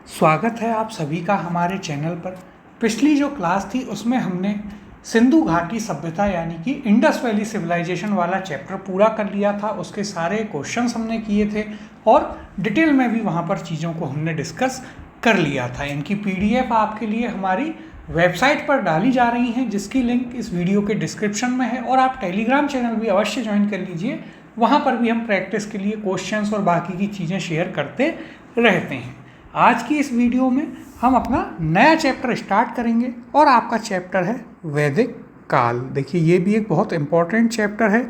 स्वागत है आप सभी का हमारे चैनल पर। पिछली जो क्लास थी उसमें हमने सिंधु घाटी सभ्यता यानी कि इंडस वैली सिविलाइजेशन वाला चैप्टर पूरा कर लिया था। उसके सारे क्वेश्चंस हमने किए थे और डिटेल में भी वहाँ पर चीज़ों को हमने डिस्कस कर लिया था। इनकी PDF आपके लिए हमारी वेबसाइट पर डाली जा रही हैं, जिसकी लिंक इस वीडियो के डिस्क्रिप्शन में है। और आप टेलीग्राम चैनल भी अवश्य ज्वाइन कर लीजिए, वहाँ पर भी हम प्रैक्टिस के लिए क्वेश्चंस और बाकी की चीज़ें शेयर करते रहते हैं। आज की इस वीडियो में हम अपना नया चैप्टर स्टार्ट करेंगे और आपका चैप्टर है वैदिक काल। देखिए ये भी एक बहुत इम्पॉर्टेंट चैप्टर है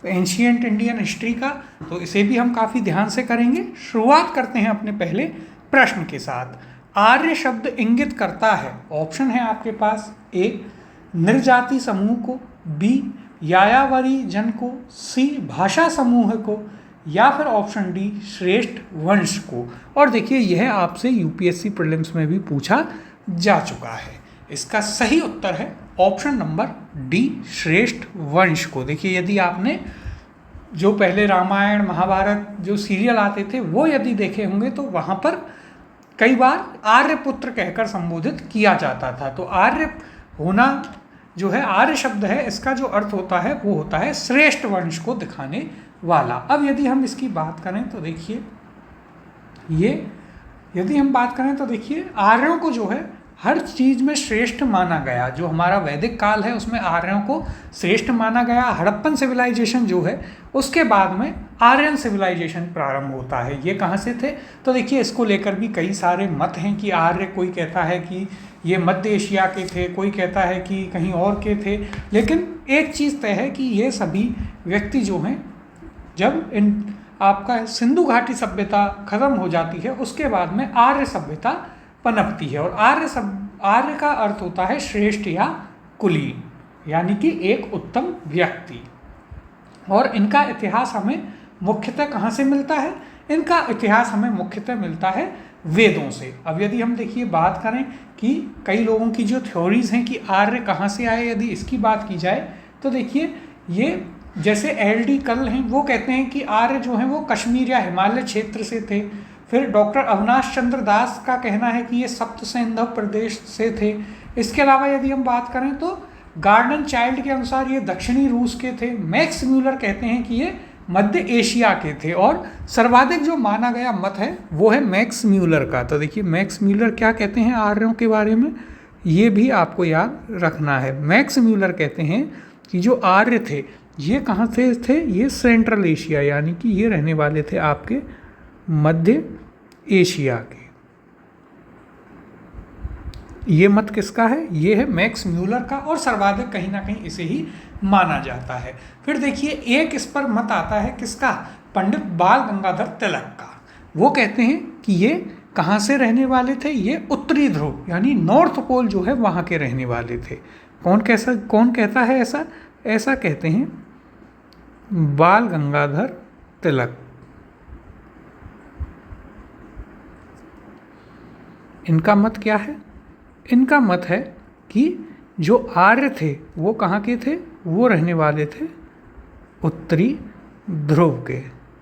एंशिएंट इंडियन हिस्ट्री का, तो इसे भी हम काफ़ी ध्यान से करेंगे। शुरुआत करते हैं अपने पहले प्रश्न के साथ। आर्य शब्द इंगित करता है, ऑप्शन है आपके पास, ए निर्जाति समूह को, बी यायावरी जन को, सी भाषा समूह को, या फिर ऑप्शन डी श्रेष्ठ वंश को। और देखिए यह आपसे यूपीएससी प्रीलिम्स में भी पूछा जा चुका है। इसका सही उत्तर है ऑप्शन नंबर डी श्रेष्ठ वंश को। देखिए यदि आपने जो पहले रामायण महाभारत जो सीरियल आते थे वो यदि देखे होंगे तो वहाँ पर कई बार आर्यपुत्र कहकर संबोधित किया जाता था। तो आर्य होना जो है, आर्य शब्द है, इसका जो अर्थ होता है वो होता है श्रेष्ठ वंश को दिखाने वाला। अब यदि हम इसकी बात करें तो देखिए यदि हम बात करें तो देखिए आर्यों को जो है हर चीज़ में श्रेष्ठ माना गया। जो हमारा वैदिक काल है उसमें आर्यों को श्रेष्ठ माना गया। हड़प्पन सिविलाइजेशन जो है उसके बाद में आर्यन सिविलाइजेशन प्रारंभ होता है। ये कहाँ से थे तो देखिए इसको लेकर भी कई सारे मत हैं कि आर्य, कोई कहता है कि ये मध्य एशिया के थे, कोई कहता है कि कहीं और के थे। लेकिन एक चीज़ तय है कि ये सभी व्यक्ति जो हैं, जब आपका सिंधु घाटी सभ्यता खत्म हो जाती है उसके बाद में आर्य सभ्यता पनपती है। और आर्य का अर्थ होता है श्रेष्ठ या कुलीन, यानी कि एक उत्तम व्यक्ति। और इनका इतिहास हमें मुख्यतः कहाँ से मिलता है? इनका इतिहास हमें मुख्यतः मिलता है वेदों से। अब यदि हम देखिए बात करें कि कई लोगों की जो थ्योरीज हैं कि आर्य कहाँ से आए, यदि इसकी बात की जाए तो देखिए ये जैसे LD कल हैं, वो कहते हैं कि आर्य जो हैं वो कश्मीर या हिमालय क्षेत्र से थे। फिर डॉक्टर अविनाश चंद्र दास का कहना है कि ये सप्त सिंधु प्रदेश से थे। इसके अलावा यदि हम बात करें तो गार्डन चाइल्ड के अनुसार ये दक्षिणी रूस के थे। मैक्स म्यूलर कहते हैं कि ये मध्य एशिया के थे। और सर्वाधिक जो माना गया मत है वो है मैक्स म्यूलर का। तो देखिए मैक्स म्यूलर क्या कहते हैं आर्यों के बारे में, ये भी आपको याद रखना है। मैक्स म्यूलर कहते हैं कि जो आर्य थे ये कहाँ से थे? ये सेंट्रल एशिया, यानी कि ये रहने वाले थे आपके मध्य एशिया के। ये मत किसका है? ये है मैक्स म्यूलर का, और सर्वाधिक कहीं ना कहीं इसे ही माना जाता है। फिर देखिए एक इस पर मत आता है किसका? पंडित बाल गंगाधर तिलक का। वो कहते हैं कि ये कहाँ से रहने वाले थे? ये उत्तरी ध्रुव यानी नॉर्थ पोल जो है वहाँ के रहने वाले थे। कौन कहता है ऐसा? ऐसा कहते हैं बाल गंगाधर तिलक। इनका मत क्या है? इनका मत है कि जो आर्य थे वो कहाँ के थे? वो रहने वाले थे उत्तरी ध्रुव के।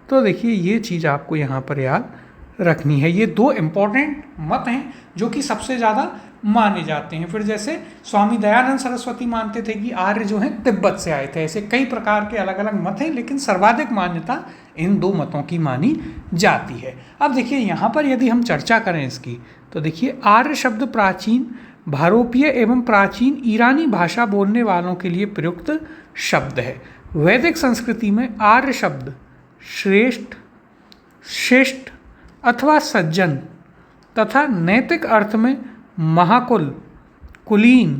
तो देखिए ये चीज़ आपको यहाँ पर याद रखनी है। ये दो इम्पॉर्टेंट मत हैं जो कि सबसे ज़्यादा माने जाते हैं। फिर जैसे स्वामी दयानंद सरस्वती मानते थे कि आर्य जो हैं तिब्बत से आए थे। ऐसे कई प्रकार के अलग अलग मत हैं, लेकिन सर्वाधिक मान्यता इन दो मतों की मानी जाती है। अब देखिए यहाँ पर यदि हम चर्चा करें इसकी तो देखिए आर्य शब्द प्राचीन भारोपीय एवं प्राचीन ईरानी भाषा बोलने वालों के लिए प्रयुक्त शब्द है। वैदिक संस्कृति में आर्य शब्द श्रेष्ठ, शिष्ट अथवा सज्जन तथा नैतिक अर्थ में महाकुल, कुलीन,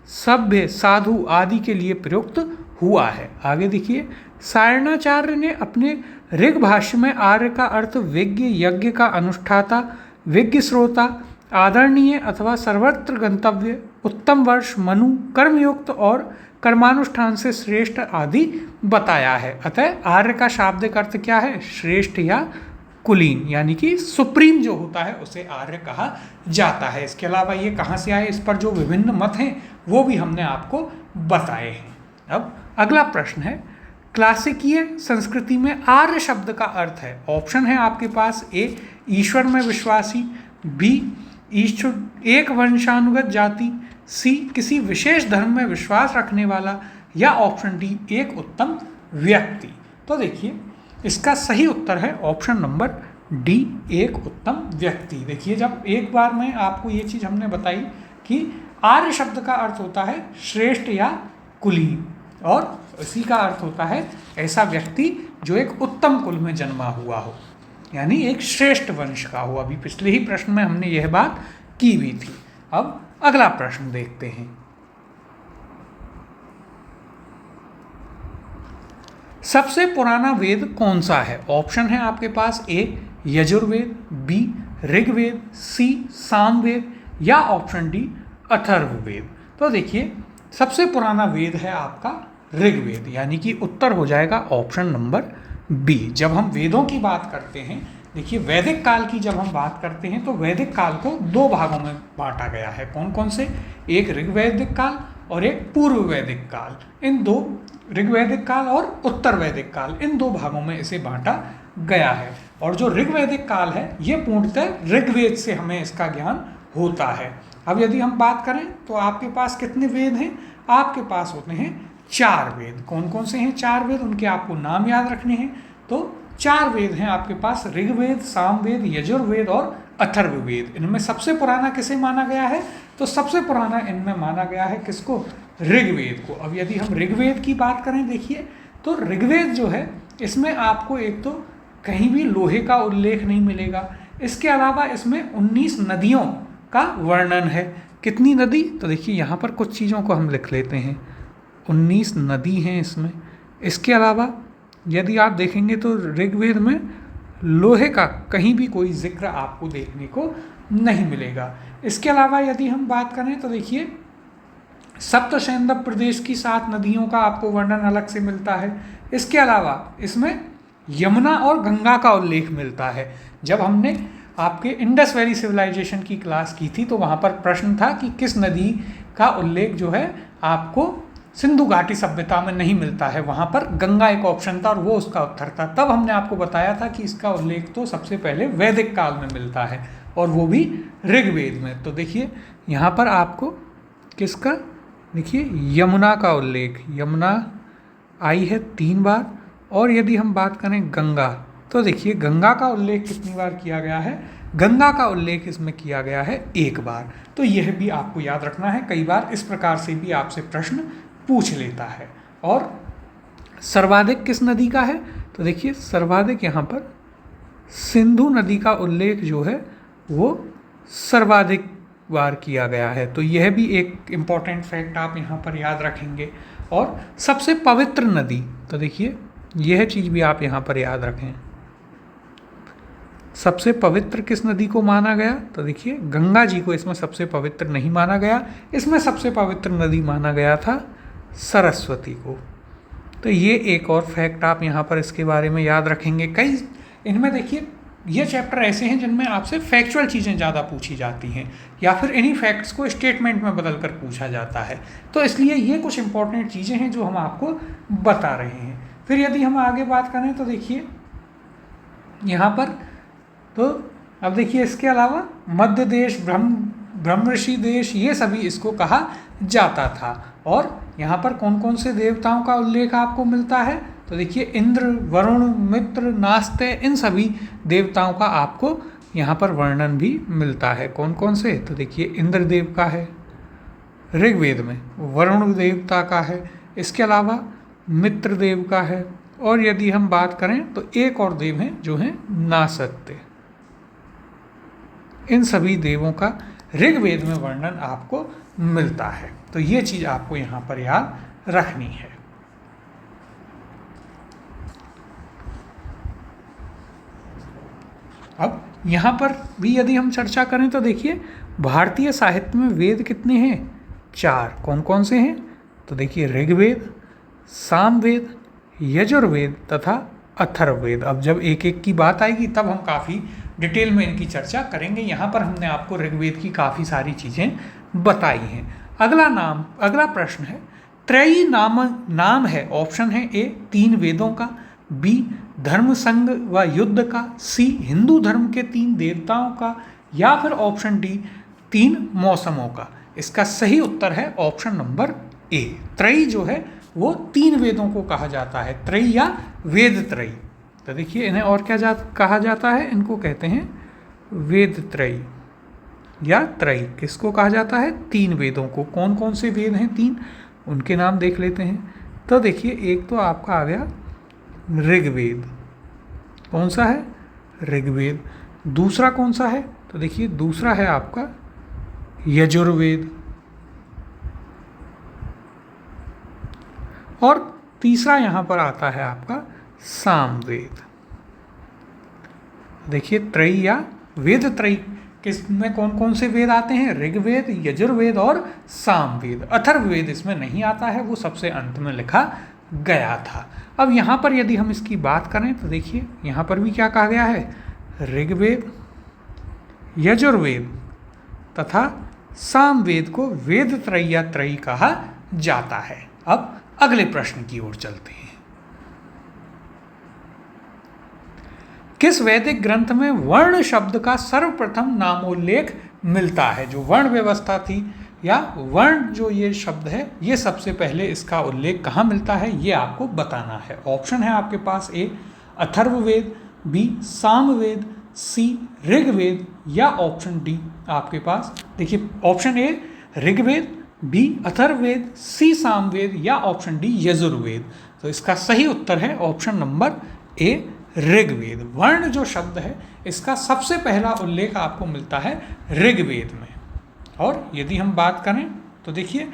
सभ्य, साधु आदि के लिए प्रयुक्त हुआ है। आगे देखिए सायणाचार्य ने अपने ऋग भाष्य में आर्य का अर्थ विज्ञ, यज्ञ का अनुष्ठाता, विज्ञ श्रोता, आदरणीय अथवा सर्वत्र गंतव्य, उत्तम वर्ष, मनु, कर्मयुक्त और कर्मानुष्ठान से श्रेष्ठ आदि बताया है। अतः आर्य का शाब्दिक अर्थ क्या है? श्रेष्ठ या कुलीन, यानी कि सुप्रीम जो होता है उसे आर्य कहा जाता है। इसके अलावा ये कहाँ से आए, इस पर जो विभिन्न मत हैं वो भी हमने आपको बताए हैं। अब अगला प्रश्न है, क्लासिकीय संस्कृति में आर्य शब्द का अर्थ है। ऑप्शन है आपके पास, ए ईश्वर में विश्वासी, बी ईश्ट एक वंशानुगत जाति, सी किसी विशेष धर्म में विश्वास रखने वाला, या ऑप्शन डी एक उत्तम व्यक्ति। तो देखिए इसका सही उत्तर है ऑप्शन नंबर डी, एक उत्तम व्यक्ति। देखिए जब एक बार में आपको ये चीज़ हमने बताई कि आर्य शब्द का अर्थ होता है श्रेष्ठ या कुलीन, और इसी का अर्थ होता है ऐसा व्यक्ति जो एक उत्तम कुल में जन्मा हुआ हो, यानी एक श्रेष्ठ वंश का हो। अभी पिछले ही प्रश्न में हमने यह बात की भी थी। अब अगला प्रश्न देखते हैं। सबसे पुराना वेद कौन सा है? ऑप्शन है आपके पास ए यजुर्वेद, बी ऋग्वेद, सी सामवेद, या ऑप्शन डी अथर्ववेद। तो देखिए सबसे पुराना वेद है आपका ऋग्वेद, यानी कि उत्तर हो जाएगा ऑप्शन नंबर बी। जब हम वेदों की बात करते हैं, देखिए वैदिक काल की जब हम बात करते हैं तो वैदिक काल को दो भागों में बांटा गया है। कौन कौन से? एक ऋग्वैदिक काल और एक पूर्व वैदिक काल। इन दो, ऋग्वैदिक काल और उत्तर वैदिक काल, इन दो भागों में इसे बांटा गया है। और जो ऋग्वैदिक काल है ये पूर्णतः ऋग्वेद से हमें इसका ज्ञान होता है। अब यदि हम बात करें तो आपके पास कितने वेद हैं? आपके पास होते हैं 4 वेद। कौन कौन से हैं 4 वेद? उनके आपको नाम याद रखने हैं। तो 4 वेद हैं आपके पास, ऋग्वेद, सामवेद, यजुर्वेद और अथर्ववेद। इनमें सबसे पुराना किसे माना गया है? तो सबसे पुराना इनमें माना गया है किसको? ऋग्वेद को। अब यदि हम ऋग्वेद की बात करें, देखिए तो ऋग्वेद जो है इसमें आपको एक तो कहीं भी लोहे का उल्लेख नहीं मिलेगा, इसके अलावा इसमें 19 नदियों का वर्णन है। कितनी नदी? तो देखिए यहाँ पर कुछ चीज़ों को हम लिख लेते हैं। 19 नदी हैं इसमें। इसके अलावा यदि आप देखेंगे तो ऋग्वेद में लोहे का कहीं भी कोई जिक्र आपको देखने को नहीं मिलेगा। इसके अलावा यदि हम बात करें तो देखिए सप्तशैंदव प्रदेश की 7 नदियों का आपको वर्णन अलग से मिलता है। इसके अलावा इसमें यमुना और गंगा का उल्लेख मिलता है। जब हमने आपके इंडस वैली सिविलाइजेशन की क्लास की थी तो वहाँ पर प्रश्न था कि किस नदी का उल्लेख जो है आपको सिंधु घाटी सभ्यता में नहीं मिलता है, वहाँ पर गंगा एक ऑप्शन था और वो उसका उत्तर था। तब हमने आपको बताया था कि इसका उल्लेख तो सबसे पहले वैदिक काल में मिलता है और वो भी ऋग्वेद में। तो देखिए यहाँ पर आपको किसका, देखिए यमुना का उल्लेख, यमुना आई है 3 बार। और यदि हम बात करें गंगा, तो देखिए गंगा का उल्लेख कितनी बार किया गया है? गंगा का उल्लेख इसमें किया गया है 1 बार। तो यह भी आपको याद रखना है, कई बार इस प्रकार से भी आपसे प्रश्न पूछ लेता है। और सर्वाधिक किस नदी का है? तो देखिए सर्वाधिक यहाँ पर सिंधु नदी का उल्लेख जो है वो सर्वाधिक बार किया गया है। तो यह भी एक इम्पॉर्टेंट फैक्ट आप यहाँ पर याद रखेंगे। और सबसे पवित्र नदी, तो देखिए यह चीज़ भी आप यहाँ पर याद रखें। सबसे पवित्र किस नदी को माना गया? तो देखिए गंगा जी को इसमें सबसे पवित्र नहीं माना गया, इसमें सबसे पवित्र नदी माना गया था सरस्वती को। तो ये एक और फैक्ट आप यहाँ पर इसके बारे में याद रखेंगे। कई इनमें देखिए ये चैप्टर ऐसे हैं जिनमें आपसे फैक्चुअल चीज़ें ज़्यादा पूछी जाती हैं या फिर इन्हीं फैक्ट्स को स्टेटमेंट में बदल कर पूछा जाता है। तो इसलिए ये कुछ इंपॉर्टेंट चीज़ें हैं जो हम आपको बता रहे हैं। फिर यदि हम आगे बात करें तो देखिए यहाँ पर, तो अब देखिए इसके अलावा मध्य देश, ब्रह्मऋषि देश, ये सभी इसको कहा जाता था। और यहाँ पर कौन कौन से देवताओं का उल्लेख आपको मिलता है? तो देखिए इंद्र, वरुण, मित्र, नास्ते, इन सभी देवताओं का आपको यहाँ पर वर्णन भी मिलता है। कौन कौन से? तो देखिए इंद्र देव का है ऋग्वेद में, वरुण देवता का है, इसके अलावा मित्र देव का है, और यदि हम बात करें तो एक और देव हैं जो हैं नासत्य। इन सभी देवों का ऋग्वेद में वर्णन आपको मिलता है। तो ये चीज़ आपको यहाँ पर याद रखनी है। अब यहाँ पर भी यदि हम चर्चा करें तो देखिए भारतीय साहित्य में वेद कितने हैं? 4। कौन कौन से हैं? तो देखिए ऋग्वेद, सामवेद, यजुर्वेद तथा अथर्ववेद। अब जब एक एक की बात आएगी तब हम काफ़ी डिटेल में इनकी चर्चा करेंगे। यहाँ पर हमने आपको ऋग्वेद की काफ़ी सारी चीज़ें बताई हैं। अगला प्रश्न है, त्रयी नाम है। ऑप्शन है ए 3 वेदों का, बी धर्म संघ व युद्ध का, सी हिंदू धर्म के 3 देवताओं का, या फिर ऑप्शन डी 3 मौसमों का। इसका सही उत्तर है ऑप्शन नंबर ए। त्रयी जो है वो 3 वेदों को कहा जाता है, त्रयी या वेद त्रयी। तो देखिए इन्हें और क्या कहा जाता है, इनको कहते हैं वेद त्रयी या त्रयी। किसको कहा जाता है? 3 वेदों को। कौन कौन से वेद हैं 3, उनके नाम देख लेते हैं। तो देखिए एक तो आपका आ गया ऋग्वेद। कौन सा है? ऋग्वेद। दूसरा कौन सा है? तो देखिए दूसरा है आपका यजुर्वेद। और तीसरा यहाँ पर आता है आपका सामवेद। देखिए त्रयी या वेद त्रयी किसमें कौन कौन से वेद आते हैं? ऋग्वेद, यजुर्वेद और सामवेद। अथर्ववेद इसमें नहीं आता है, वो सबसे अंत में लिखा गया था। अब यहाँ पर यदि हम इसकी बात करें तो देखिए यहाँ पर भी क्या कहा गया है? ऋग्वेद, यजुर्वेद तथा सामवेद को वेद त्रयी या त्रयी कहा जाता है। अब अगले प्रश्न की ओर चलते हैं। किस वैदिक ग्रंथ में वर्ण शब्द का सर्वप्रथम नामोल्लेख मिलता है? जो वर्ण व्यवस्था थी या वर्ण जो ये शब्द है, ये सबसे पहले इसका उल्लेख कहाँ मिलता है, ये आपको बताना है। ऑप्शन है आपके पास A Atharvaveda, B Samaveda, C Rigveda या ऑप्शन डी आपके पास देखिए option A Rigveda, B Atharvaveda, C Samaveda या ऑप्शन डी यजुर्वेद। तो इसका सही उत्तर है ऑप्शन नंबर ए ऋग्वेद। वर्ण जो शब्द है इसका सबसे पहला उल्लेख आपको मिलता है ऋग्वेद में। और यदि हम बात करें तो देखिए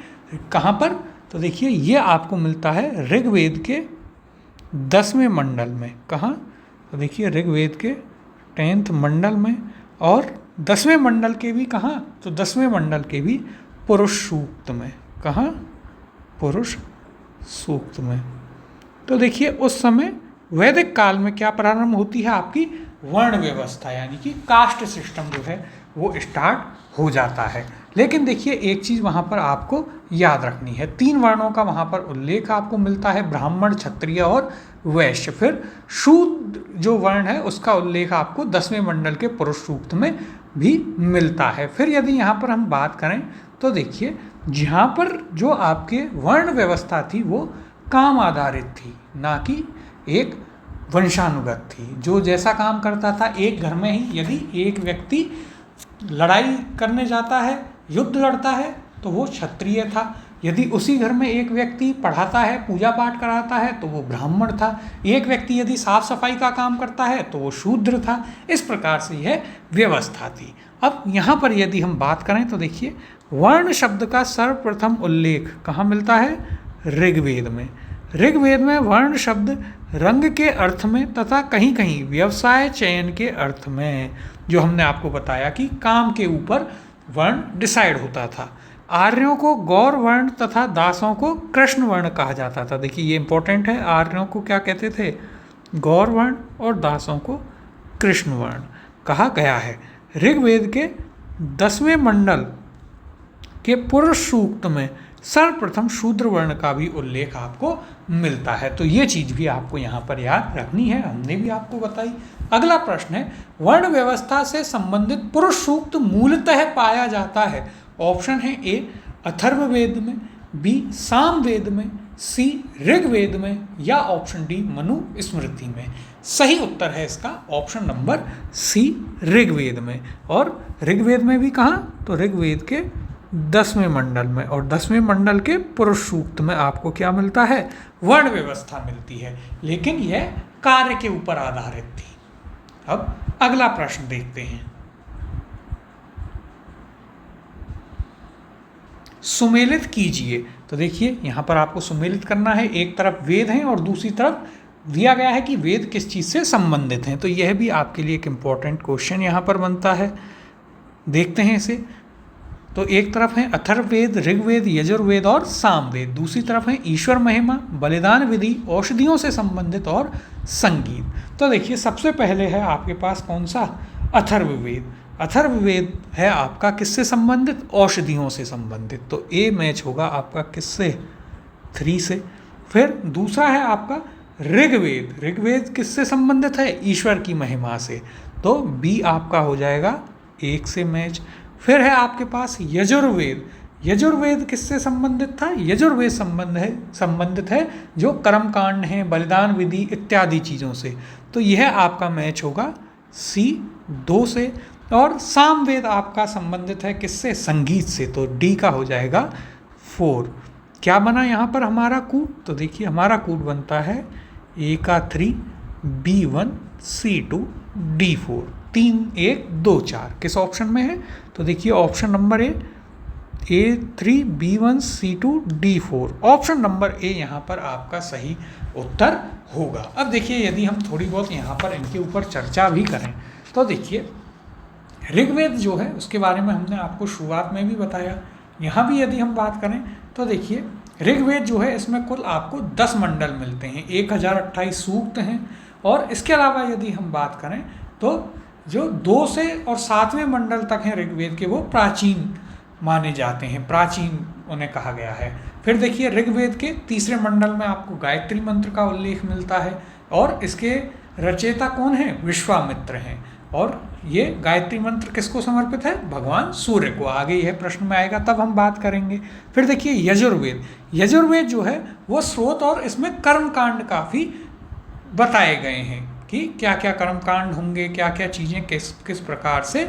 कहाँ पर, तो देखिए ये आपको मिलता है ऋग्वेद के 10वें मंडल में। कहाँ? तो देखिए ऋग्वेद के 10th मंडल में। और 10वें मंडल के भी कहाँ? तो 10वें मंडल के भी पुरुष सूक्त में। कहाँ? पुरुष सूक्त में। तो देखिए उस समय वैदिक काल में क्या प्रारंभ होती है? आपकी वर्ण व्यवस्था, यानी कि कास्ट सिस्टम जो है वो स्टार्ट हो जाता है। लेकिन देखिए एक चीज़ वहाँ पर आपको याद रखनी है, 3 वर्णों का वहाँ पर उल्लेख आपको मिलता है, ब्राह्मण, क्षत्रिय और वैश्य। फिर शूद्र जो वर्ण है उसका उल्लेख आपको 10वें मंडल के पुरुष सूक्त में भी मिलता है। फिर यदि यहाँ पर हम बात करें तो देखिए जहाँ पर जो आपके वर्ण व्यवस्था थी वो काम आधारित थी, ना कि एक वंशानुगत थी। जो जैसा काम करता था एक घर में ही, यदि एक व्यक्ति लड़ाई करने जाता है, युद्ध लड़ता है, तो वो क्षत्रिय था। यदि उसी घर में एक व्यक्ति पढ़ाता है, पूजा पाठ कराता है, तो वो ब्राह्मण था। एक व्यक्ति यदि साफ सफाई का काम करता है तो वो शूद्र था। इस प्रकार से यह व्यवस्था थी। अब यहाँ पर यदि हम बात करें तो देखिए वर्ण शब्द का सर्वप्रथम उल्लेख कहाँ मिलता है? ऋग्वेद में। ऋग्वेद में वर्ण शब्द रंग के अर्थ में तथा कहीं कहीं व्यवसाय चयन के अर्थ में, जो हमने आपको बताया कि काम के ऊपर वर्ण डिसाइड होता था। आर्यों को गौर वर्ण तथा दासों को कृष्ण वर्ण कहा जाता था। देखिए ये इंपॉर्टेंट है, आर्यों को क्या कहते थे? गौर वर्ण, और दासों को कृष्ण वर्ण कहा गया है। ऋग्वेद के 10वें मंडल के पुरुष सूक्त में सर्वप्रथम शूद्र वर्ण का भी उल्लेख आपको मिलता है। तो ये चीज़ भी आपको यहाँ पर याद रखनी है, हमने भी आपको बताई। अगला प्रश्न है वर्ण व्यवस्था से संबंधित पुरुष सूक्त मूलतः पाया जाता है। ऑप्शन है ए अथर्ववेद में, बी सामवेद में, सी ऋग्वेद में या ऑप्शन डी मनु स्मृति में। सही उत्तर है इसका ऑप्शन नंबर सी ऋग्वेद में। और ऋग्वेद में भी कहाँ? तो ऋग्वेद के 10वें मंडल में, और 10वें मंडल के पुरुष सूक्त में आपको क्या मिलता है? वर्ण व्यवस्था मिलती है, लेकिन यह कार्य के ऊपर आधारित थी। अब अगला प्रश्न देखते हैं। सुमेलित कीजिए। तो देखिए यहाँ पर आपको सुमेलित करना है। एक तरफ वेद हैं और दूसरी तरफ दिया गया है कि वेद किस चीज़ से संबंधित हैं। तो यह भी आपके लिए एक इम्पॉर्टेंट क्वेश्चन यहाँ पर बनता है। देखते हैं इसे। तो एक तरफ है अथर्ववेद, ऋग्वेद, यजुर्वेद और सामवेद। दूसरी तरफ है ईश्वर महिमा, बलिदान विधि, औषधियों से संबंधित और संगीत। तो देखिए सबसे पहले है आपके पास कौन सा? अथर्ववेद। अथर्ववेद है आपका किससे संबंधित? औषधियों से संबंधित। तो ए मैच होगा आपका किससे? 3 से। फिर दूसरा है आपका ऋग्वेद। ऋग्वेद किससे संबंधित है? ईश्वर की महिमा से। तो बी आपका हो जाएगा 1 से मैच। फिर है आपके पास यजुर्वेद। यजुर्वेद किससे संबंधित था? यजुर्वेद संबंधित है जो कर्मकांड हैं, बलिदान विधि इत्यादि चीज़ों से। तो यह आपका मैच होगा C 2 से। और सामवेद आपका संबंधित है किससे? संगीत से, तो D का हो जाएगा 4। क्या बना यहाँ पर हमारा कूट? तो देखिए हमारा कूट बनता है A का 3, B1, C2, D4, 3 1 2 4। किस ऑप्शन में है? तो देखिए option number A3, B1, C2, D4। Option number A यहाँ पर आपका सही उत्तर होगा। अब देखिए यदि हम थोड़ी बहुत यहाँ पर इनके ऊपर चर्चा भी करें तो देखिए ऋग्वेद जो है उसके बारे में हमने आपको शुरुआत में भी बताया। यहाँ भी यदि हम बात करें तो देखिए ऋग्वेद जो है इसमें कुल आपको 10 मंडल मिलते हैं, 1028 सूक्त हैं। और इसके अलावा यदि हम बात करें तो जो 2 से और 7वें मंडल तक हैं ऋग्वेद के, वो प्राचीन माने जाते हैं, प्राचीन उन्हें कहा गया है। फिर देखिए ऋग्वेद के 3रे मंडल में आपको गायत्री मंत्र का उल्लेख मिलता है और इसके रचयिता कौन है? विश्वामित्र हैं। और ये गायत्री मंत्र किसको समर्पित है? भगवान सूर्य को। आगे यह प्रश्न में आएगा तब हम बात करेंगे। फिर देखिए यजुर्वेद। यजुर्वेद जो है वो स्रोत और इसमें कर्मकांड काफ़ी बताए गए हैं कि क्या क्या कर्मकांड होंगे, क्या क्या चीज़ें किस किस प्रकार से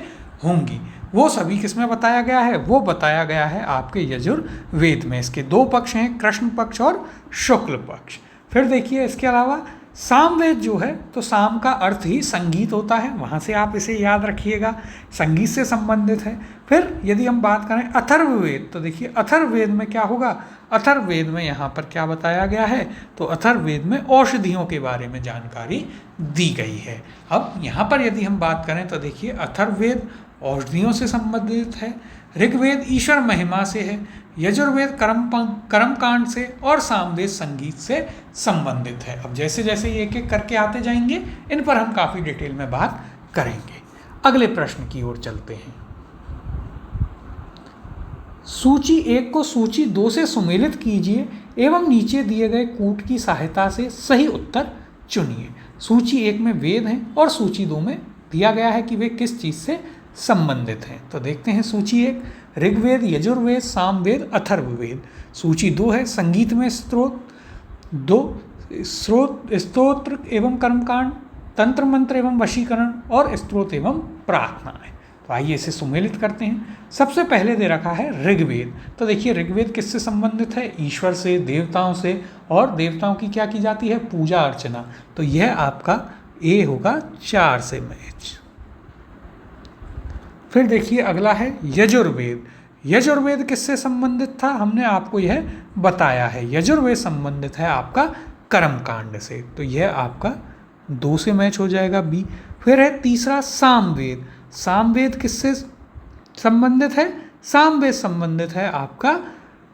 होंगी, वो सभी किस में बताया गया है? वो बताया गया है आपके यजुर्वेद में। इसके 2 पक्ष हैं, कृष्ण पक्ष और शुक्ल पक्ष। फिर देखिए इसके अलावा सामवेद जो है तो साम का अर्थ ही संगीत होता है, वहाँ से आप इसे याद रखिएगा, संगीत से संबंधित है। फिर यदि हम बात करें अथर्ववेद तो देखिए अथर्ववेद में क्या होगा? अथर्ववेद में यहाँ पर क्या बताया गया है? तो अथर्ववेद में औषधियों के बारे में जानकारी दी गई है। अब यहाँ पर यदि हम बात करें तो देखिए अथर्ववेद औषधियों से संबंधित है, ऋग्वेद ईश्वर महिमा से है, यजुर्वेद कर्मकांड से और सामवेद संगीत से संबंधित है। अब जैसे जैसे ये एक एक करके आते जाएंगे इन पर हम काफ़ी डिटेल में बात करेंगे। अगले प्रश्न की ओर चलते हैं। सूची 1 को सूची 2 से सुमेलित कीजिए एवं नीचे दिए गए कूट की सहायता से सही उत्तर चुनिए। सूची 1 में वेद हैं और सूची 2 में दिया गया है कि वे किस चीज़ से संबंधित हैं। तो देखते हैं सूची 1 ऋग्वेद, यजुर्वेद, सामवेद, अथर्ववेद। सूची 2 है संगीत में स्तोत्र एवं कर्मकांड, तंत्र मंत्र एवं वशीकरण और स्तोत्र एवं प्रार्थनाएं। तो आइए इसे सुमेलित करते हैं। सबसे पहले दे रखा है ऋग्वेद। तो देखिए ऋग्वेद किससे संबंधित है? ईश्वर से, देवताओं से, और देवताओं की क्या की जाती है? पूजा अर्चना। तो यह आपका ए होगा 4 से मैच। फिर देखिए अगला है यजुर्वेद। यजुर्वेद किससे संबंधित था? हमने आपको यह बताया है, यजुर्वेद संबंधित है आपका कर्मकांड से। तो यह आपका 2 से मैच हो जाएगा, बी। फिर है तीसरा सामवेद। सामवेद किससे संबंधित है? सामवेद संबंधित है आपका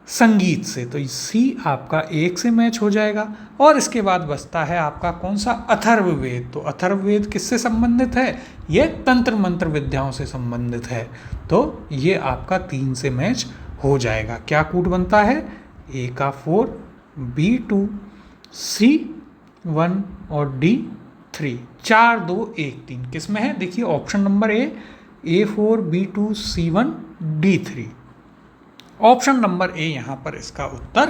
संगीत से। तो सी आपका 1 से मैच हो जाएगा। और इसके बाद बचता है आपका कौन सा? अथर्ववेद। तो अथर्ववेद किससे संबंधित है? ये तंत्र मंत्र विद्याओं से संबंधित है। तो ये आपका 3 से मैच हो जाएगा। क्या कूट बनता है? ए का 4, B2, C1 और D3। 4 2 1 3 किस में है? देखिए option number A4, B2, C1, D3। Option number A यहाँ पर इसका उत्तर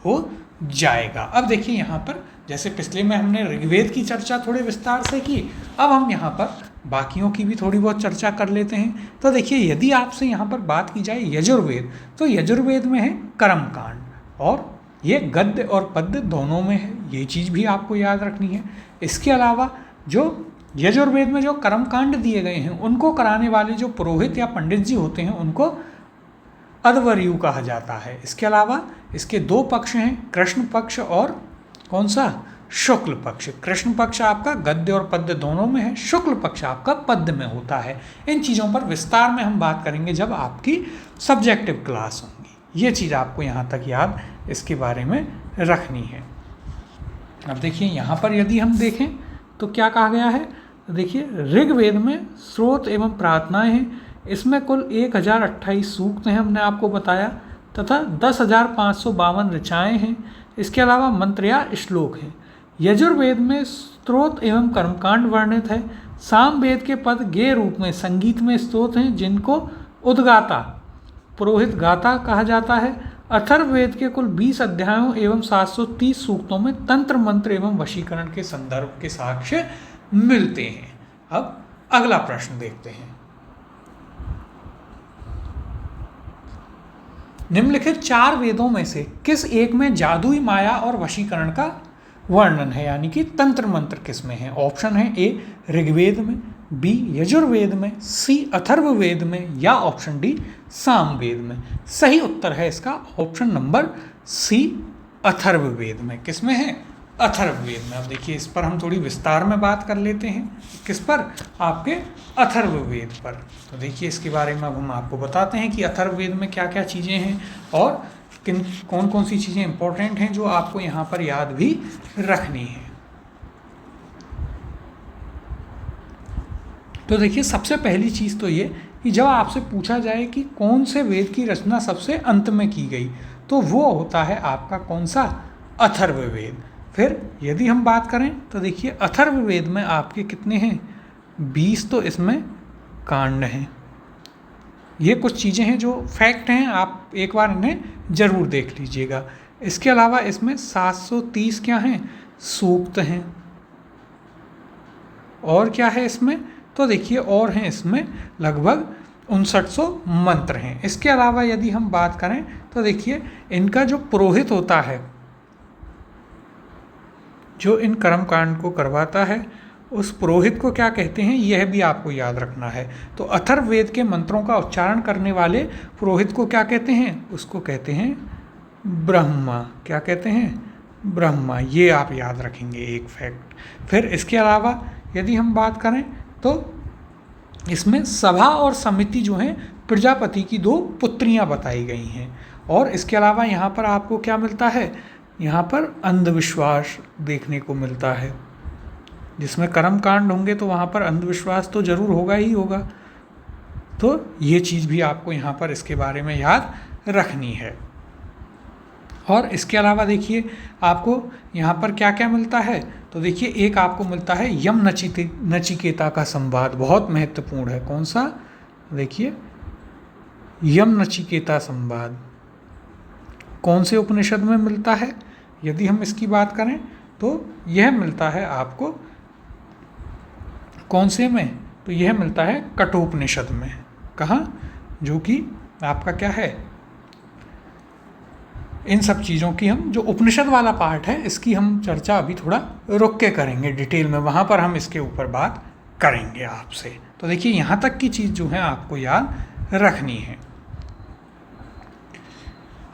हो जाएगा। अब देखिए यहाँ पर जैसे पिछले में हमने ऋग्वेद की चर्चा थोड़े विस्तार से की, अब हम यहाँ पर बाकियों की भी थोड़ी बहुत चर्चा कर लेते हैं। तो देखिए यदि आपसे यहाँ पर बात की जाए यजुर्वेद, तो यजुर्वेद में है कर्मकांड और ये गद्य और पद्य दोनों में है, ये चीज़ भी आपको याद रखनी है। इसके अलावा जो यजुर्वेद में जो कर्मकांड दिए गए हैं उनको कराने वाले जो पुरोहित या पंडित जी होते हैं उनको अध्वर्यु कहा जाता है। इसके अलावा इसके 2 पक्ष हैं, कृष्ण पक्ष और कौन सा? शुक्ल पक्ष। कृष्ण पक्ष आपका गद्य और पद्य दोनों में है, शुक्ल पक्ष आपका पद्य में होता है। इन चीज़ों पर विस्तार में हम बात करेंगे जब आपकी सब्जेक्टिव क्लास होंगी। ये चीज़ आपको यहाँ तक याद इसके बारे में रखनी है। अब देखिए यहाँ पर यदि हम देखें तो क्या कहा गया है? देखिए ऋग्वेद में स्रोत एवं प्रार्थनाएं हैं, इसमें कुल 1028 सूक्त हैं हमने आपको बताया, तथा 10,552 ऋचाएँ हैं। इसके अलावा मंत्र या श्लोक हैं। यजुर्वेद में स्तोत्र एवं कर्मकांड वर्णित है, सामवेद के पद गेय रूप में संगीत में स्तोत्र हैं जिनको उद्गाता पुरोहित गाता कहा जाता है। अथर्ववेद के कुल 20 अध्यायों एवं 730 सूक्तों में तंत्र मंत्र एवं वशीकरण के संदर्भ के साक्ष्य मिलते हैं। अब अगला प्रश्न देखते हैं। निम्नलिखित 4 वेदों में से किस एक में जादुई माया और वशीकरण का वर्णन है, यानी कि तंत्र मंत्र किस में है? ऑप्शन है ए ऋग्वेद में, बी यजुर्वेद में, सी अथर्ववेद में या ऑप्शन डी सामवेद में। सही उत्तर है इसका ऑप्शन नंबर सी अथर्ववेद में। किस में है? अथर्ववेद में। अब देखिए इस पर हम थोड़ी विस्तार में बात कर लेते हैं। किस पर? आपके अथर्ववेद पर। तो देखिए इसके बारे में अब हम आपको बताते हैं कि अथर्ववेद में क्या क्या चीज़ें हैं और कौन कौन सी चीज़ें इंपॉर्टेंट हैं जो आपको यहाँ पर याद भी रखनी है। तो देखिए सबसे पहली चीज़ तो ये कि जब आपसे पूछा जाए कि कौन से वेद की रचना सबसे अंत में की गई, तो वो होता है आपका कौन सा? अथर्ववेद। फिर यदि हम बात करें तो देखिए अथर्ववेद में आपके कितने हैं? 20 तो इसमें कांड हैं। ये कुछ चीज़ें हैं जो फैक्ट हैं, आप एक बार इन्हें ज़रूर देख लीजिएगा। इसके अलावा इसमें 730 क्या हैं? सूक्त हैं। और क्या है इसमें? तो देखिए और हैं इसमें लगभग 5900 मंत्र हैं। इसके अलावा यदि हम बात करें तो देखिए इनका जो पुरोहित होता है, जो इन कर्मकांड को करवाता है, उस पुरोहित को क्या कहते हैं, यह भी आपको याद रखना है। तो अथर्ववेद के मंत्रों का उच्चारण करने वाले पुरोहित को क्या कहते हैं? उसको कहते हैं ब्रह्मा। क्या कहते हैं? ब्रह्मा। ये आप याद रखेंगे एक फैक्ट। फिर इसके अलावा यदि हम बात करें तो इसमें सभा और समिति जो हैं प्रजापति की 2 पुत्रियां बताई गई हैं। और इसके अलावा यहाँ पर आपको क्या मिलता है? यहाँ पर अंधविश्वास देखने को मिलता है। जिसमें कर्मकांड होंगे तो वहाँ पर अंधविश्वास तो ज़रूर होगा ही होगा। तो ये चीज़ भी आपको यहाँ पर इसके बारे में याद रखनी है। और इसके अलावा देखिए आपको यहाँ पर क्या क्या मिलता है? तो देखिए एक आपको मिलता है यम नचिकेता का संवाद, बहुत महत्वपूर्ण है। कौन सा? देखिए यम नचिकेता संवाद कौन से उपनिषद में मिलता है? यदि हम इसकी बात करें तो यह मिलता है आपको कौन से में? तो यह मिलता है कठोपनिषद में। कहाँ? जो कि आपका क्या है, इन सब चीज़ों की हम जो उपनिषद वाला पार्ट है इसकी हम चर्चा अभी थोड़ा रुक के करेंगे डिटेल में, वहाँ पर हम इसके ऊपर बात करेंगे आपसे। तो देखिए यहाँ तक की चीज़ जो है आपको याद रखनी है।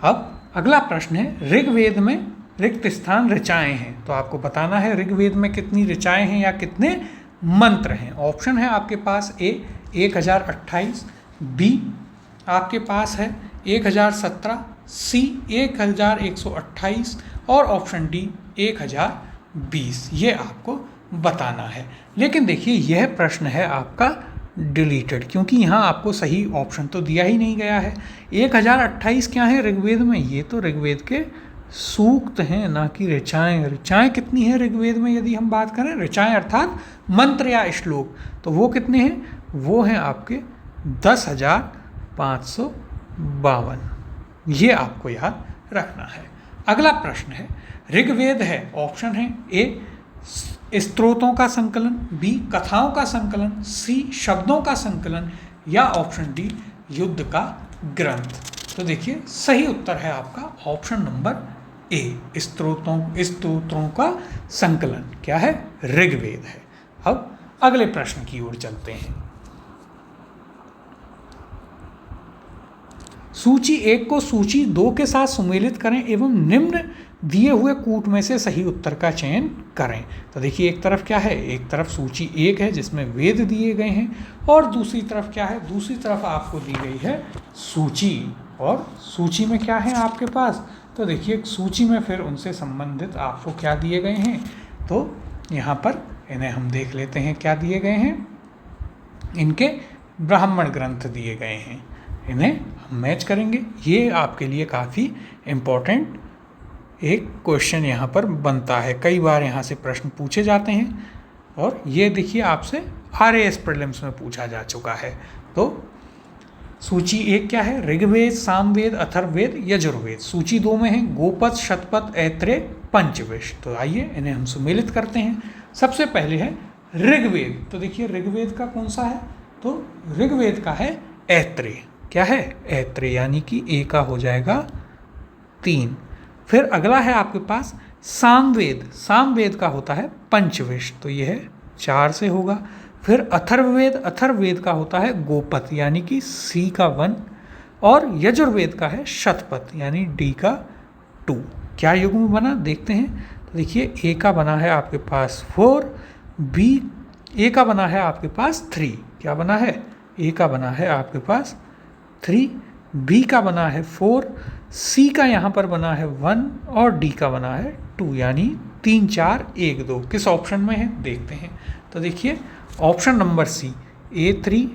अब अगला प्रश्न है, ऋग्वेद में रिक्त स्थान ऋचाएँ हैं, तो आपको बताना है ऋग्वेद में कितनी ऋचाएँ हैं या कितने मंत्र हैं। ऑप्शन है आपके पास ए 1028, बी आपके पास है 1017, सी 1128 और ऑप्शन डी 1020। ये आपको बताना है। लेकिन देखिए यह प्रश्न है आपका डिलीटेड, क्योंकि यहाँ आपको सही ऑप्शन तो दिया ही नहीं गया है। 1028 क्या है ऋग्वेद में? ये तो ऋग्वेद के सूक्त हैं, ना कि ऋचाएँ। ऋचाएँ कितनी हैं ऋग्वेद में यदि हम बात करें? ऋचाएँ अर्थात मंत्र या श्लोक, तो वो कितने हैं? वो हैं आपके 10,552। ये आपको याद रखना है। अगला प्रश्न है, ऋग्वेद है, ऑप्शन है ए स्तोत्रों का संकलन, बी कथाओं का संकलन, सी शब्दों का संकलन या ऑप्शन डी युद्ध का ग्रंथ। तो देखिए सही उत्तर है आपका ऑप्शन नंबर ए स्तोत्रों का संकलन। क्या है? ऋग्वेद है। अब अगले प्रश्न की ओर चलते हैं। सूची 1 को सूची 2 के साथ सुमेलित करें एवं निम्न दिए हुए कूट में से सही उत्तर का चयन करें। तो देखिए एक तरफ क्या है? एक तरफ सूची 1 है जिसमें वेद दिए गए हैं और दूसरी तरफ क्या है? दूसरी तरफ आपको दी गई है सूची। और सूची में क्या है आपके पास? तो देखिए सूची में फिर उनसे संबंधित आपको क्या दिए गए हैं? तो यहाँ पर इन्हें हम देख लेते हैं क्या दिए गए हैं। इनके ब्राह्मण ग्रंथ दिए गए हैं, इन्हें हम मैच करेंगे। ये आपके लिए काफ़ी इम्पोर्टेंट एक क्वेश्चन यहाँ पर बनता है, कई बार यहाँ से प्रश्न पूछे जाते हैं और ये देखिए आपसे RAS प्रीलिम्स में पूछा जा चुका है। तो सूची 1 क्या है? ऋग्वेद, सामवेद, अथर्ववेद, यजुर्वेद। सूची 2 में है गोपथ, शतपथ, ऐत्रेय, पंचविश। तो आइए इन्हें हम सुमेलित करते हैं। सबसे पहले है ऋग्वेद। तो देखिए ऋग्वेद का कौन सा है? तो ऋग्वेद का है ऐत्रेय। क्या है? ऐत्रेय, यानी कि ए का हो जाएगा 3। फिर अगला है आपके पास सामवेद। सामवेद का होता है पंचविश, तो यह है 4 से होगा। फिर अथर्ववेद। अथर्ववेद का होता है गोपथ, यानी कि C का 1। और यजुर्वेद का है शतपथ, यानी D का 2। क्या युग्म बना देखते हैं। तो देखिए ए का बना है आपके पास 4, ए का बना है आपके पास 3। क्या बना है? ए का बना है आपके पास 3, बी का बना है 4, सी का यहाँ पर बना है 1 और डी का बना है 2, यानी 3 4 1 2। किस ऑप्शन में है देखते हैं। तो देखिए option number C, A3,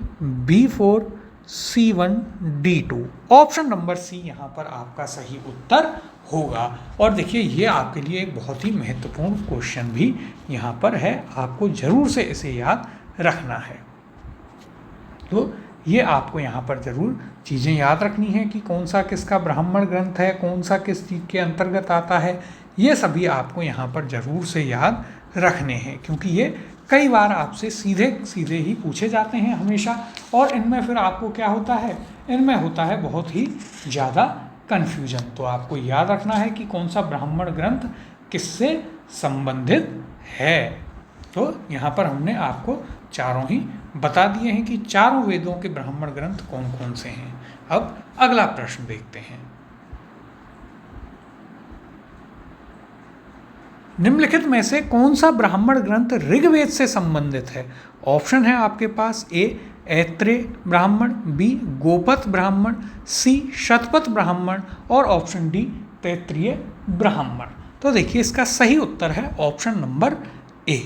B4, C1, D2। Option number C यहाँ पर आपका सही उत्तर होगा। और देखिए ये आपके लिए एक बहुत ही महत्वपूर्ण क्वेश्चन भी यहाँ पर है, आपको जरूर से इसे याद रखना है। तो ये आपको यहाँ पर ज़रूर चीज़ें याद रखनी है कि कौन सा किसका ब्राह्मण ग्रंथ है, कौन सा किस चीज़ के अंतर्गत आता है, ये सभी आपको यहाँ पर ज़रूर से याद रखने हैं, क्योंकि ये कई बार आपसे सीधे सीधे ही पूछे जाते हैं हमेशा। और इनमें फिर आपको क्या होता है, इनमें होता है बहुत ही ज़्यादा कन्फ्यूजन। तो आपको याद रखना है कि कौन सा ब्राह्मण ग्रंथ किससे संबंधित है। तो यहाँ पर हमने आपको चारों ही बता दिए हैं कि चारों वेदों के ब्राह्मण ग्रंथ कौन कौन से हैं। अब अगला प्रश्न देखते हैं। निम्नलिखित में से कौन सा ब्राह्मण ग्रंथ ऋग्वेद से संबंधित है? ऑप्शन है आपके पास ए ऐत्रेय ब्राह्मण, बी गोपथ ब्राह्मण, सी शतपथ ब्राह्मण और ऑप्शन डी तैत्रीय ब्राह्मण। तो देखिए इसका सही उत्तर है ऑप्शन नंबर ए,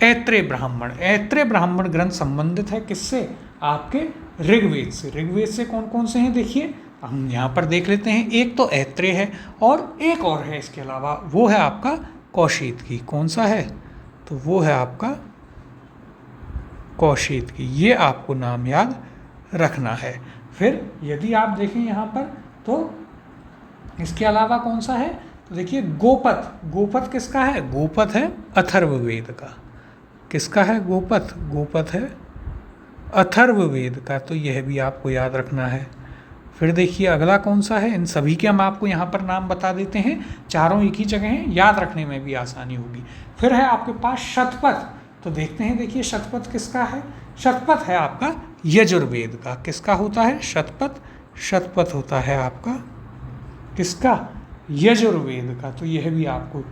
ऐत्रेय ब्राह्मण। ऐत्रेय ब्राह्मण ग्रंथ संबंधित है किससे? आपके ऋग्वेद से। ऋग्वेद से कौन कौन से हैं देखिए हम यहाँ पर देख लेते हैं। एक तो ऐत्रेय है और एक और है इसके अलावा, वो है आपका कौशिकी। कौन सा है? तो वो है आपका कौशिकी। ये आपको नाम याद रखना है। फिर यदि आप देखें यहाँ पर तो इसके अलावा कौन सा है? तो देखिए गोपथ। गोपथ किसका है? गोपथ है अथर्ववेद का। किसका है गोपथ? गोपथ है अथर्ववेद का। तो यह भी आपको याद रखना है। फिर देखिए अगला कौन सा है, इन सभी के हम आपको यहाँ पर नाम बता देते हैं, चारों एक ही जगह हैं, याद रखने में भी आसानी होगी। फिर है आपके पास शतपथ। तो देखते हैं, देखिए शतपथ किसका है? शतपथ है आपका यजुर्वेद का। किसका होता है शतपथ? शतपथ होता है आपका किसका? यजुर्वेद का। तो यह भी आपको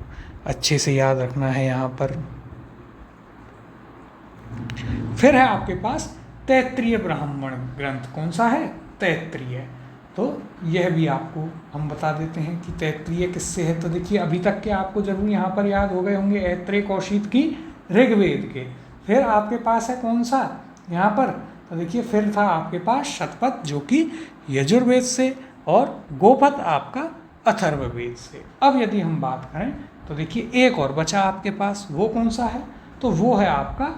अच्छे से याद रखना है यहाँ पर। फिर है आपके पास तैत्रीय ब्राह्मण ग्रंथ। कौन सा है? तैत्रीय। तो यह भी आपको हम बता देते हैं कि तैत्रीय किससे है। तो देखिए अभी तक के आपको जरूर यहाँ पर याद हो गए होंगे, ऐत्रेय कौशिकी ऋग्वेद के। फिर आपके पास है कौन सा यहाँ पर? तो देखिए फिर था आपके पास शतपथ जो कि यजुर्वेद से, और गोपथ आपका अथर्ववेद से। अब यदि हम बात करें तो देखिए एक और बचा आपके पास, वो कौन सा है? तो वो है आपका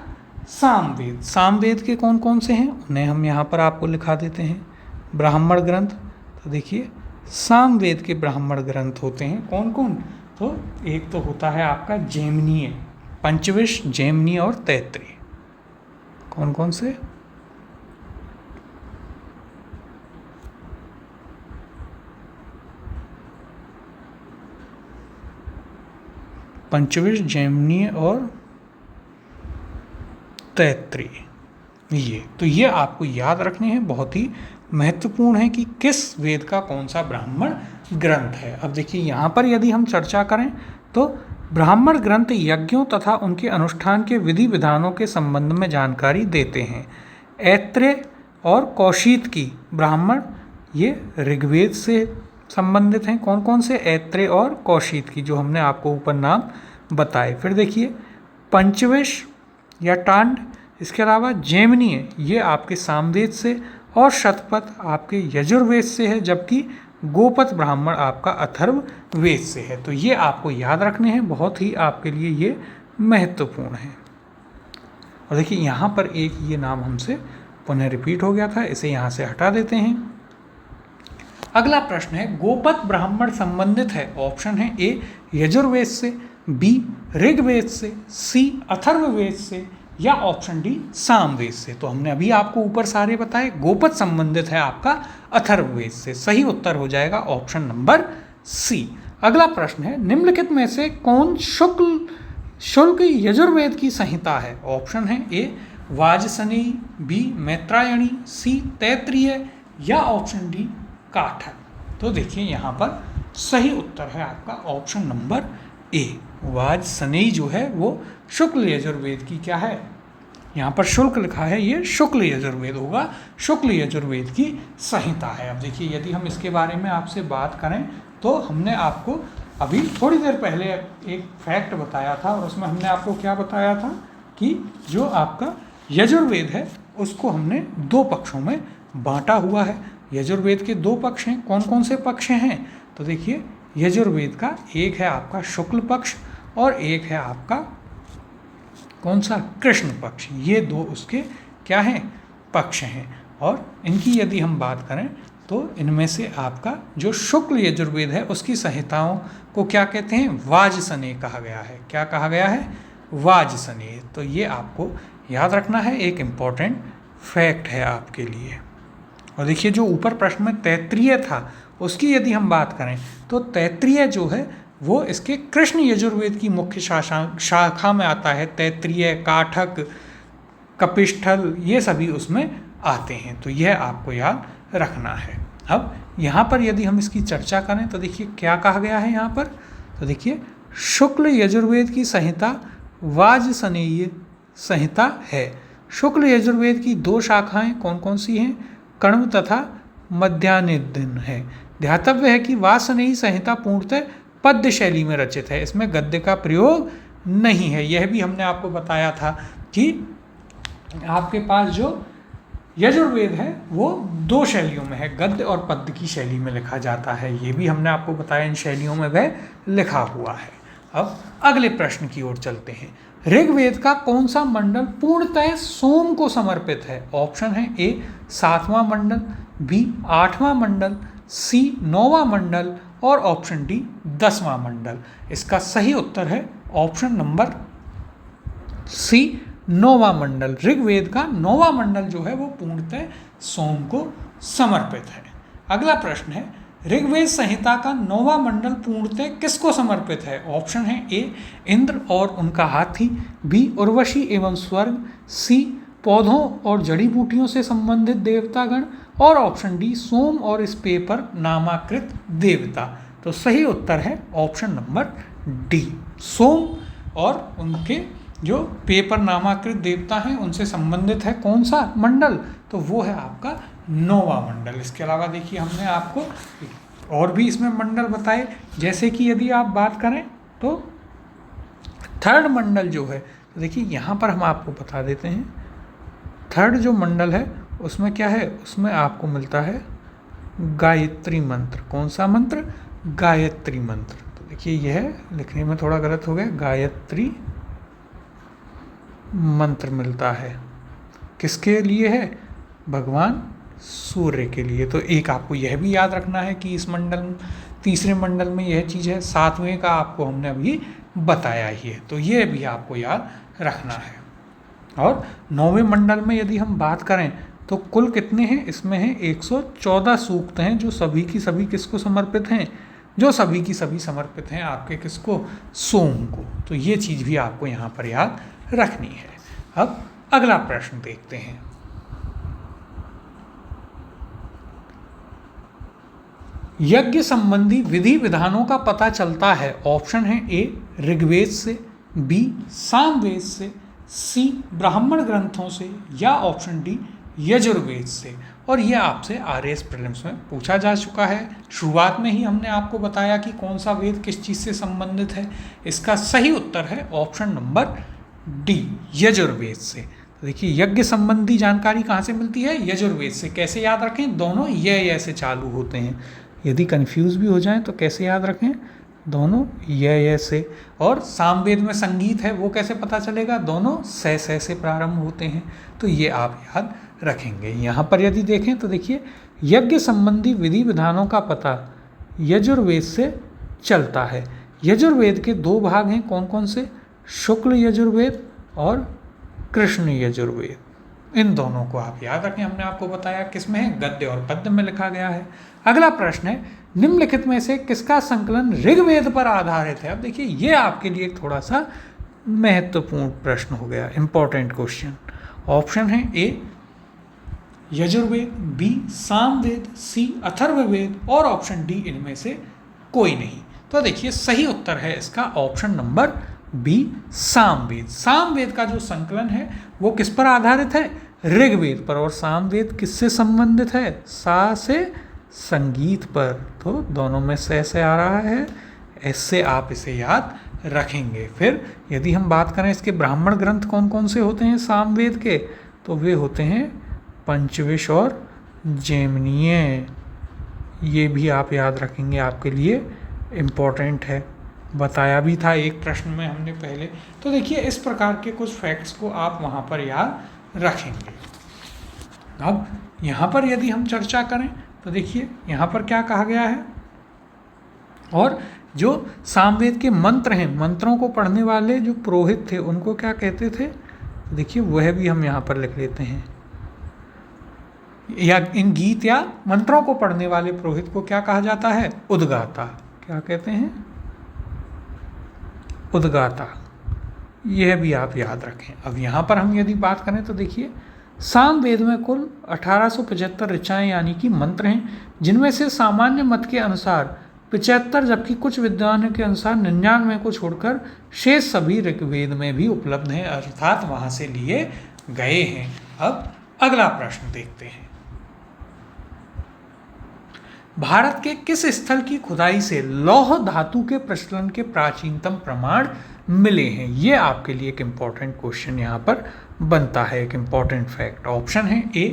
सामवेद। सामवेद के कौन कौन से हैं उन्हें हम यहाँ पर आपको लिखा देते हैं, ब्राह्मण ग्रंथ। तो देखिए सामवेद के ब्राह्मण ग्रंथ होते हैं कौन कौन? तो एक तो होता है आपका जैमिनीय, पंचविश, जैमिनीय और तैत्रीय। कौन कौन से? पंचविश, जैमिनीय और तैत्रीय। ये आपको याद रखने हैं, बहुत ही महत्वपूर्ण है कि किस वेद का कौन सा ब्राह्मण ग्रंथ है। अब देखिए यहाँ पर यदि हम चर्चा करें तो ब्राह्मण ग्रंथ यज्ञों तथा उनके अनुष्ठान के विधि विधानों के संबंध में जानकारी देते हैं। ऐत्रेय और कौशिकी ब्राह्मण ये ऋग्वेद से संबंधित हैं। कौन कौन से? ऐत्रेय और कौशिकी, जो हमने आपको ऊपर नाम बताए। फिर देखिए पंचविश या टांड, इसके अलावा जैमिनीय ये आपके सामवेद से, और शतपथ आपके यजुर्वेद से है, जबकि गोपथ ब्राह्मण आपका अथर्ववेद से है। तो ये आपको याद रखने हैं, बहुत ही आपके लिए ये महत्वपूर्ण है। और देखिए यहाँ पर एक ये नाम हमसे पुनः रिपीट हो गया था, इसे यहाँ से हटा देते हैं। अगला प्रश्न है गोपद ब्राह्मण संबंधित है। ऑप्शन है ए यजुर्वेद से, बी ऋग्वेद से, सी अथर्ववेद से, या ऑप्शन डी सामवेद से। तो हमने अभी आपको ऊपर सारे बताए, गोपद संबंधित है आपका अथर्ववेद से। सही उत्तर हो जाएगा ऑप्शन नंबर सी। अगला प्रश्न है निम्नलिखित में से कौन शुल्क यजुर्वेद की संहिता है। ऑप्शन है ए वाजसनेयी, बी मैत्रायणी, सी तैत्तिरीय, या ऑप्शन डी काठक। तो देखिए यहाँ पर सही उत्तर है आपका ऑप्शन नंबर ए, वाजसनेयी जो है वो शुक्ल यजुर्वेद की क्या है, यहाँ पर शुल्क लिखा है, ये शुक्ल यजुर्वेद होगा, शुक्ल यजुर्वेद की संहिता है। अब देखिए यदि हम इसके बारे में आपसे बात करें तो हमने आपको अभी थोड़ी देर पहले एक फैक्ट बताया था, और उसमें हमने आपको क्या बताया था कि जो आपका यजुर्वेद है उसको हमने दो पक्षों में बांटा हुआ है। यजुर्वेद के दो पक्ष हैं, कौन कौन से पक्ष हैं, तो देखिए यजुर्वेद का एक है आपका शुक्ल पक्ष और एक है आपका कौन सा, कृष्ण पक्ष। ये दो उसके क्या हैं, पक्ष हैं। और इनकी यदि हम बात करें तो इनमें से आपका जो शुक्ल यजुर्वेद है उसकी संहिताओं को क्या कहते हैं, वाजसनेय कहा गया है। क्या कहा गया है, वाजसनेय। तो ये आपको याद रखना है, एक इम्पॉर्टेंट फैक्ट है आपके लिए। और देखिए जो ऊपर प्रश्न में तैत्तिरीय था उसकी यदि हम बात करें तो तैत्तिरीय जो है वो इसके कृष्ण यजुर्वेद की मुख्य शाखा में आता है। तैत्तिरीय, काठक, कपिष्ठल, ये सभी उसमें आते हैं। तो यह आपको याद रखना है। अब यहाँ पर यदि हम इसकी चर्चा करें तो देखिए क्या कहा गया है यहाँ पर, तो देखिए शुक्ल यजुर्वेद की संहिता वाजसनेयी संहिता है। शुक्ल यजुर्वेद की दो शाखाएं कौन कौन सी हैं, कण्व तथा मध्यान्हदिन है। ध्यातव्य है कि वाजसनेयी संहिता पूर्णतः पद्य शैली में रचित है, इसमें गद्य का प्रयोग नहीं है। यह भी हमने आपको बताया था कि आपके पास जो यजुर्वेद है वो दो शैलियों में है, गद्य और पद्य की शैली में लिखा जाता है। ये भी हमने आपको बताया, इन शैलियों में वह लिखा हुआ है। अब अगले प्रश्न की ओर चलते हैं। ऋग्वेद का कौन सा मंडल पूर्णतः सोम को समर्पित है। ऑप्शन है ए 7वां मंडल, बी 8वां मंडल, सी 9वां मंडल, और ऑप्शन डी 10वां मंडल। इसका सही उत्तर है ऑप्शन नंबर सी 9वां मंडल। ऋग्वेद का 9वां मंडल जो है वो पूर्णतः सोम को समर्पित है। अगला प्रश्न है ऋग्वेद संहिता का 9वां मंडल पूर्णतः किसको समर्पित है। ऑप्शन है ए इंद्र और उनका हाथी, बी उर्वशी एवं स्वर्ग, सी पौधों और जड़ी बूटियों से संबंधित देवतागण, और ऑप्शन डी सोम और इस पेपर नामाकृत देवता। तो सही उत्तर है ऑप्शन नंबर डी, सोम और उनके जो पेपर नामाकृत देवता हैं उनसे संबंधित है कौन सा मंडल, तो वो है आपका 9वां मंडल। इसके अलावा देखिए हमने आपको और भी इसमें मंडल बताए, जैसे कि यदि आप बात करें तो थर्ड मंडल जो है, तो देखिए यहाँ पर हम आपको बता देते हैं थर्ड जो मंडल है उसमें क्या है, उसमें आपको मिलता है गायत्री मंत्र। कौन सा मंत्र, गायत्री मंत्र। तो देखिए यह लिखने में थोड़ा गलत हो गया, गायत्री मंत्र मिलता है, किसके लिए है, भगवान सूर्य के लिए। तो एक आपको यह भी याद रखना है कि इस मंडल, तीसरे मंडल में यह चीज़ है। 7वें का आपको हमने अभी बताया ही है, तो ये भी आपको याद रखना है। और 9वें मंडल में यदि हम बात करें तो कुल कितने हैं, इसमें हैं 114 सूक्त हैं जो सभी की सभी किसको समर्पित हैं, जो सभी की सभी समर्पित हैं आपके किसको, सोम को। तो ये चीज़ भी आपको यहाँ पर याद रखनी है। अब अगला प्रश्न देखते हैं। यज्ञ संबंधी विधि विधानों का पता चलता है। ऑप्शन है ए ऋग्वेद से, बी सामवेद से, सी ब्राह्मण ग्रंथों से, या ऑप्शन डी यजुर्वेद से। और यह आपसे आरएएस प्रीलिम्स में पूछा जा चुका है। शुरुआत में ही हमने आपको बताया कि कौन सा वेद किस चीज़ से संबंधित है। इसका सही उत्तर है ऑप्शन नंबर डी, यजुर्वेद से। तो देखिए यज्ञ संबंधी जानकारी कहाँ से मिलती है, यजुर्वेद से। कैसे याद रखें, दोनों ये से चालू होते हैं। यदि कंफ्यूज भी हो जाएं तो कैसे याद रखें, दोनों य से। और सामवेद में संगीत है, वो कैसे पता चलेगा? दोनों से प्रारंभ होते हैं। तो ये आप याद रखेंगे। यहाँ पर यदि देखें तो देखिए, यज्ञ संबंधी विधि विधानों का पता यजुर्वेद से चलता है। यजुर्वेद के दो भाग हैं, कौन कौन से? शुक्ल यजुर्वेद और कृष्ण यजुर्वेद। इन दोनों को आप याद रखें। हमने आपको बताया किसमें है, गद्य और पद्य में लिखा गया है। अगला प्रश्न है, निम्नलिखित में से किसका संकलन ऋग्वेद पर आधारित है? अब देखिए, ये आपके लिए थोड़ा सा महत्वपूर्ण प्रश्न हो गया, इंपॉर्टेंट क्वेश्चन। ऑप्शन है ए यजुर्वेद, बी सामवेद, सी अथर्ववेद और ऑप्शन डी इनमें से कोई नहीं। तो देखिए, सही उत्तर है इसका option number B Samaveda. Samaveda का जो संकलन है वो किस पर आधारित है? ऋग्वेद पर। और सामवेद किससे संबंधित है? सा से संगीत पर। तो दोनों में से आ रहा है, इससे आप इसे याद रखेंगे। फिर यदि हम बात करें इसके ब्राह्मण ग्रंथ कौन कौन से होते हैं सामवेद के, तो वे होते हैं पंचविश और जैमिनीय। ये भी आप याद रखेंगे, आपके लिए इम्पोर्टेंट है, बताया भी था एक प्रश्न में हमने पहले। तो देखिए, इस प्रकार के कुछ फैक्ट्स को आप वहाँ पर याद रखेंगे। अब यहाँ पर यदि हम चर्चा करें तो देखिए, यहाँ पर क्या कहा गया है, और जो सामवेद के मंत्र हैं, मंत्रों को पढ़ने वाले जो पुरोहित थे उनको क्या कहते थे? तो देखिए, वह भी हम यहाँ पर लिख लेते हैं, या इन गीत या मंत्रों को पढ़ने वाले पुरोहित को क्या कहा जाता है? उद्गाता। क्या कहते हैं? उद्गाता। यह भी आप याद रखें। अब यहाँ पर हम यदि बात करें तो देखिए, सामवेद में कुल 1875 ऋचाएँ यानी कि मंत्र हैं, जिनमें से सामान्य मत के अनुसार 75, जबकि कुछ विद्वानों के अनुसार 99 को छोड़कर शेष सभी ऋग्वेद में भी उपलब्ध हैं, अर्थात वहाँ से लिए गए हैं। अब अगला प्रश्न देखते हैं, भारत के किस स्थल की खुदाई से लौह धातु के प्रचलन के प्राचीनतम प्रमाण मिले हैं? ये आपके लिए एक इम्पॉर्टेंट क्वेश्चन यहाँ पर बनता है, एक इम्पॉर्टेंट फैक्ट। ऑप्शन है ए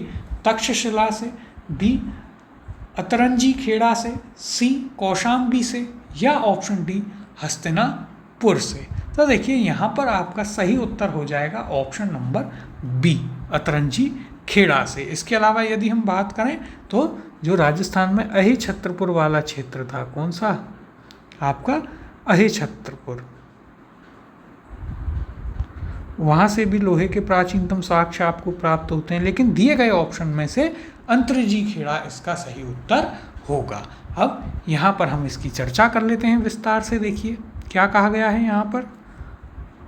तक्षशिला से, बी अतरंजी खेड़ा से, सी कौशाम्बी से, या ऑप्शन डी हस्तिनापुर से। तो देखिए, यहाँ पर आपका सही उत्तर हो जाएगा option number B Atranji Kheda से। इसके अलावा यदि हम बात करें तो जो राजस्थान में अहिछत्रपुर वाला क्षेत्र था, कौन सा? आपका अहिछत्रपुर, वहाँ से भी लोहे के प्राचीनतम साक्ष्य आपको प्राप्त होते हैं, लेकिन दिए गए ऑप्शन में से अंतरजी खेड़ा इसका सही उत्तर होगा। अब यहाँ पर हम इसकी चर्चा कर लेते हैं विस्तार से। देखिए, क्या कहा गया है यहाँ पर,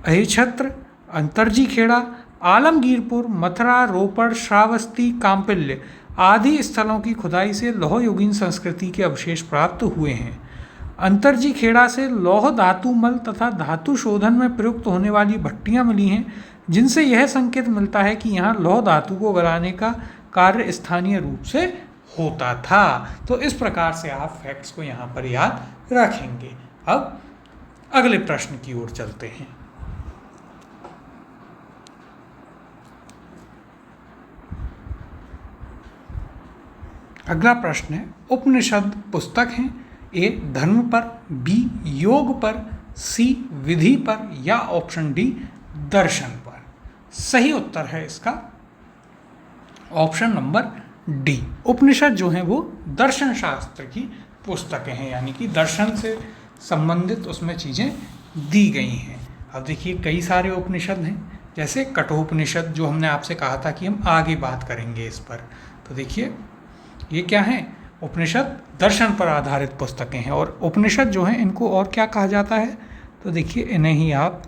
अहिछत्र, अंतरजी खेड़ा, आलमगीरपुर, मथुरा, रोपड़, श्रावस्ती, काम्पिल्य आदि स्थलों की खुदाई से लौह युगीन संस्कृति के अवशेष प्राप्त हुए हैं। अंतरजी खेड़ा से लौह धातु मल तथा धातु शोधन में प्रयुक्त होने वाली भट्टियां मिली हैं, जिनसे यह संकेत मिलता है कि यहाँ लौह धातु को गलाने का कार्य स्थानीय रूप से होता था। तो इस प्रकार से आप फैक्ट्स को यहाँ पर याद रखेंगे। अब अगले प्रश्न की ओर चलते हैं। अगला प्रश्न है, उपनिषद पुस्तक हैं, ए धर्म पर, बी योग पर, सी विधि पर, या ऑप्शन डी दर्शन पर। सही उत्तर है इसका ऑप्शन नंबर डी। उपनिषद जो हैं वो दर्शन शास्त्र की पुस्तकें हैं, यानी कि दर्शन से संबंधित उसमें चीज़ें दी गई हैं। अब देखिए, कई सारे उपनिषद हैं, जैसे कठोपनिषद जो हमने आपसे कहा था कि हम आगे बात करेंगे इस पर। तो देखिए, ये क्या है, उपनिषद दर्शन पर आधारित पुस्तकें हैं। और उपनिषद जो हैं इनको और क्या कहा जाता है? तो देखिए, इन्हें ही आप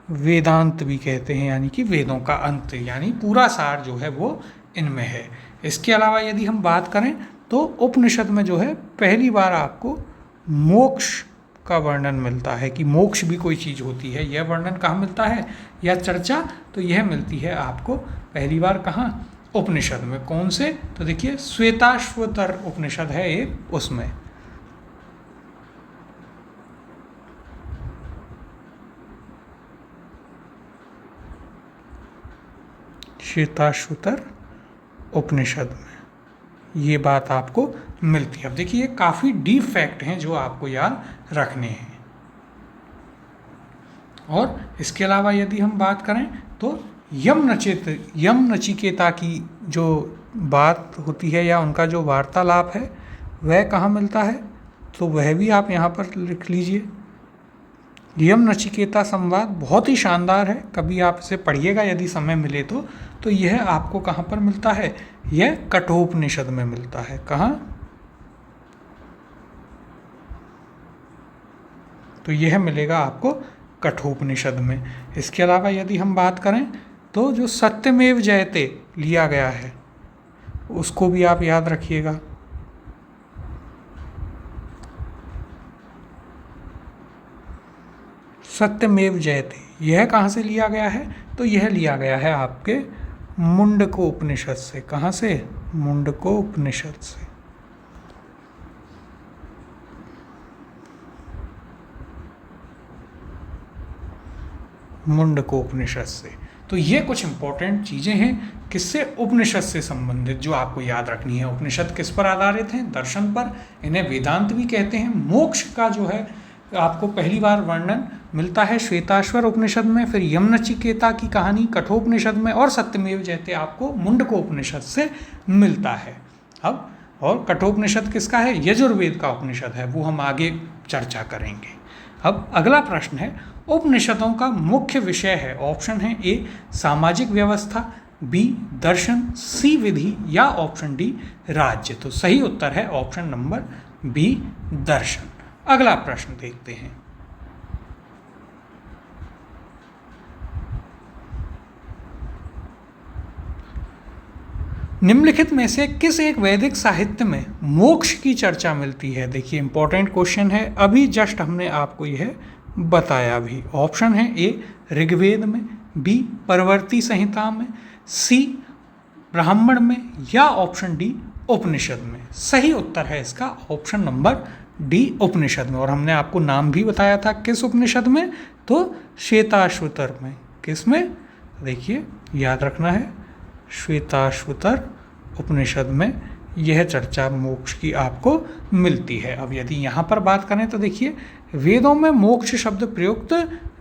वेदांत भी कहते हैं, यानी कि वेदों का अंत, यानी पूरा सार जो है वो इनमें है। इसके अलावा यदि हम बात करें तो उपनिषद में जो है पहली बार आपको मोक्ष का वर्णन मिलता है, कि मोक्ष भी कोई चीज़ होती है। यह वर्णन कहाँ मिलता है, यह चर्चा तो यह मिलती है आपको पहली बार कहाँ? उपनिषद में। कौन से? तो देखिए, श्वेताश्वतर उपनिषद है एक, उसमें। श्वेताश्वतर उपनिषद में ये बात आपको मिलती है। अब देखिए, ये काफ़ी डीप फैक्ट हैं जो आपको याद रखने हैं। और इसके अलावा यदि हम बात करें तो यम नचिकेता की जो बात होती है या उनका जो वार्तालाप है वह कहाँ मिलता है, तो वह भी आप यहाँ पर लिख लीजिए। यम नचिकेता संवाद बहुत ही शानदार है, कभी आप इसे पढ़िएगा यदि समय मिले तो यह आपको कहाँ पर मिलता है, यह कठोपनिषद में मिलता है। कहाँ, तो यह मिलेगा आपको कठोपनिषद में। इसके अलावा यदि हम बात करें तो जो सत्यमेव जयते लिया गया है उसको भी आप याद रखिएगा। सत्यमेव जयते यह कहाँ से लिया गया है, तो यह लिया गया है आपके मुंडको उपनिषद से। कहाँ से, मुंडको उपनिषद से। मुंडको उपनिषद से। तो ये कुछ इंपॉर्टेंट चीज़ें हैं किससे, उपनिषद से संबंधित, जो आपको याद रखनी है। उपनिषद किस पर आधारित हैं, दर्शन पर, इन्हें वेदांत भी कहते हैं। मोक्ष का जो है आपको पहली बार वर्णन मिलता है श्वेताश्वर उपनिषद में, फिर यमनचिकेता की कहानी कठोपनिषद में, और सत्यमेव जयते आपको मुंडको उपनिषद से मिलता है। अब और कठोपनिषद किसका है, यजुर्वेद का उपनिषद है, वो हम आगे चर्चा करेंगे। अब अगला प्रश्न है, उपनिषदों का मुख्य विषय है, ऑप्शन है ए सामाजिक व्यवस्था, बी दर्शन, सी विधि, या ऑप्शन डी राज्य। तो सही उत्तर है ऑप्शन नंबर बी दर्शन। अगला प्रश्न देखते हैं। निम्नलिखित में से किस एक वैदिक साहित्य में मोक्ष की चर्चा मिलती है। देखिए इंपॉर्टेंट क्वेश्चन है, अभी जस्ट हमने आपको यह बताया भी। ऑप्शन है ए ऋग्वेद में, बी परवर्ती संहिता में, सी ब्राह्मण में, या ऑप्शन डी उपनिषद में। सही उत्तर है इसका ऑप्शन नंबर डी उपनिषद में। और हमने आपको नाम भी बताया था किस उपनिषद में, तो श्वेताश्वतर में। किस में, देखिए याद रखना है, श्वेताश्वतर उपनिषद में यह चर्चा मोक्ष की आपको मिलती है। अब यदि यहाँ पर बात करें तो देखिए वेदों में मोक्ष शब्द प्रयुक्त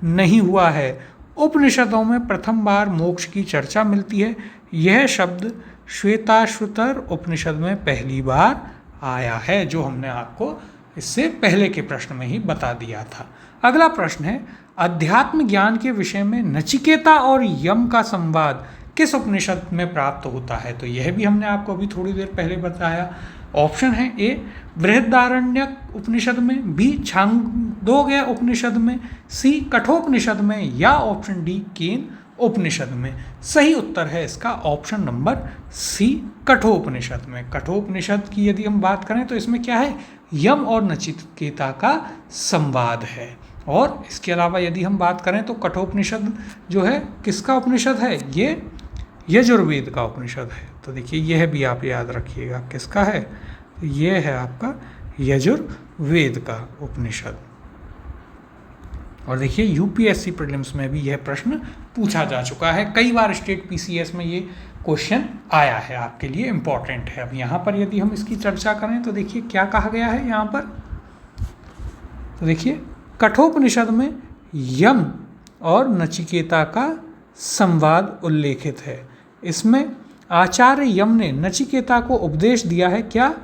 नहीं हुआ है, उपनिषदों में प्रथम बार मोक्ष की चर्चा मिलती है। यह शब्द श्वेताश्वतर उपनिषद में पहली बार आया है, जो हमने आपको इससे पहले के प्रश्न में ही बता दिया था। अगला प्रश्न है, अध्यात्म ज्ञान के विषय में नचिकेता और यम का संवाद किस उपनिषद में प्राप्त होता है। तो यह भी हमने आपको अभी थोड़ी देर पहले बताया। ऑप्शन है ए बृहदारण्यक उपनिषद में, बी छांदोग्य उपनिषद में, सी कठोपनिषद में, या ऑप्शन डी केन उपनिषद में। सही उत्तर है इसका ऑप्शन नंबर सी कठोपनिषद में। कठोपनिषद की यदि हम बात करें तो इसमें क्या है, यम और नचिकेता का संवाद है। और इसके अलावा यदि हम बात करें तो कठोपनिषद जो है किसका उपनिषद है, ये यजुर्वेद का उपनिषद है। तो देखिए यह भी आप याद रखिएगा किसका है, तो ये है आपका यजुर्वेद का उपनिषद। और देखिए यूपीएससी प्रीलिम्स में भी यह प्रश्न पूछा जा चुका है, कई बार स्टेट पीसीएस में ये क्वेश्चन आया है, आपके लिए इम्पॉर्टेंट है। अब यहाँ पर यदि हम इसकी चर्चा करें तो देखिए क्या कहा गया है यहाँ पर, तो देखिए कठोपनिषद में यम और नचिकेता का संवाद उल्लेखित है। इसमें आचार्य यम ने नचिकेता को उपदेश दिया है क्या,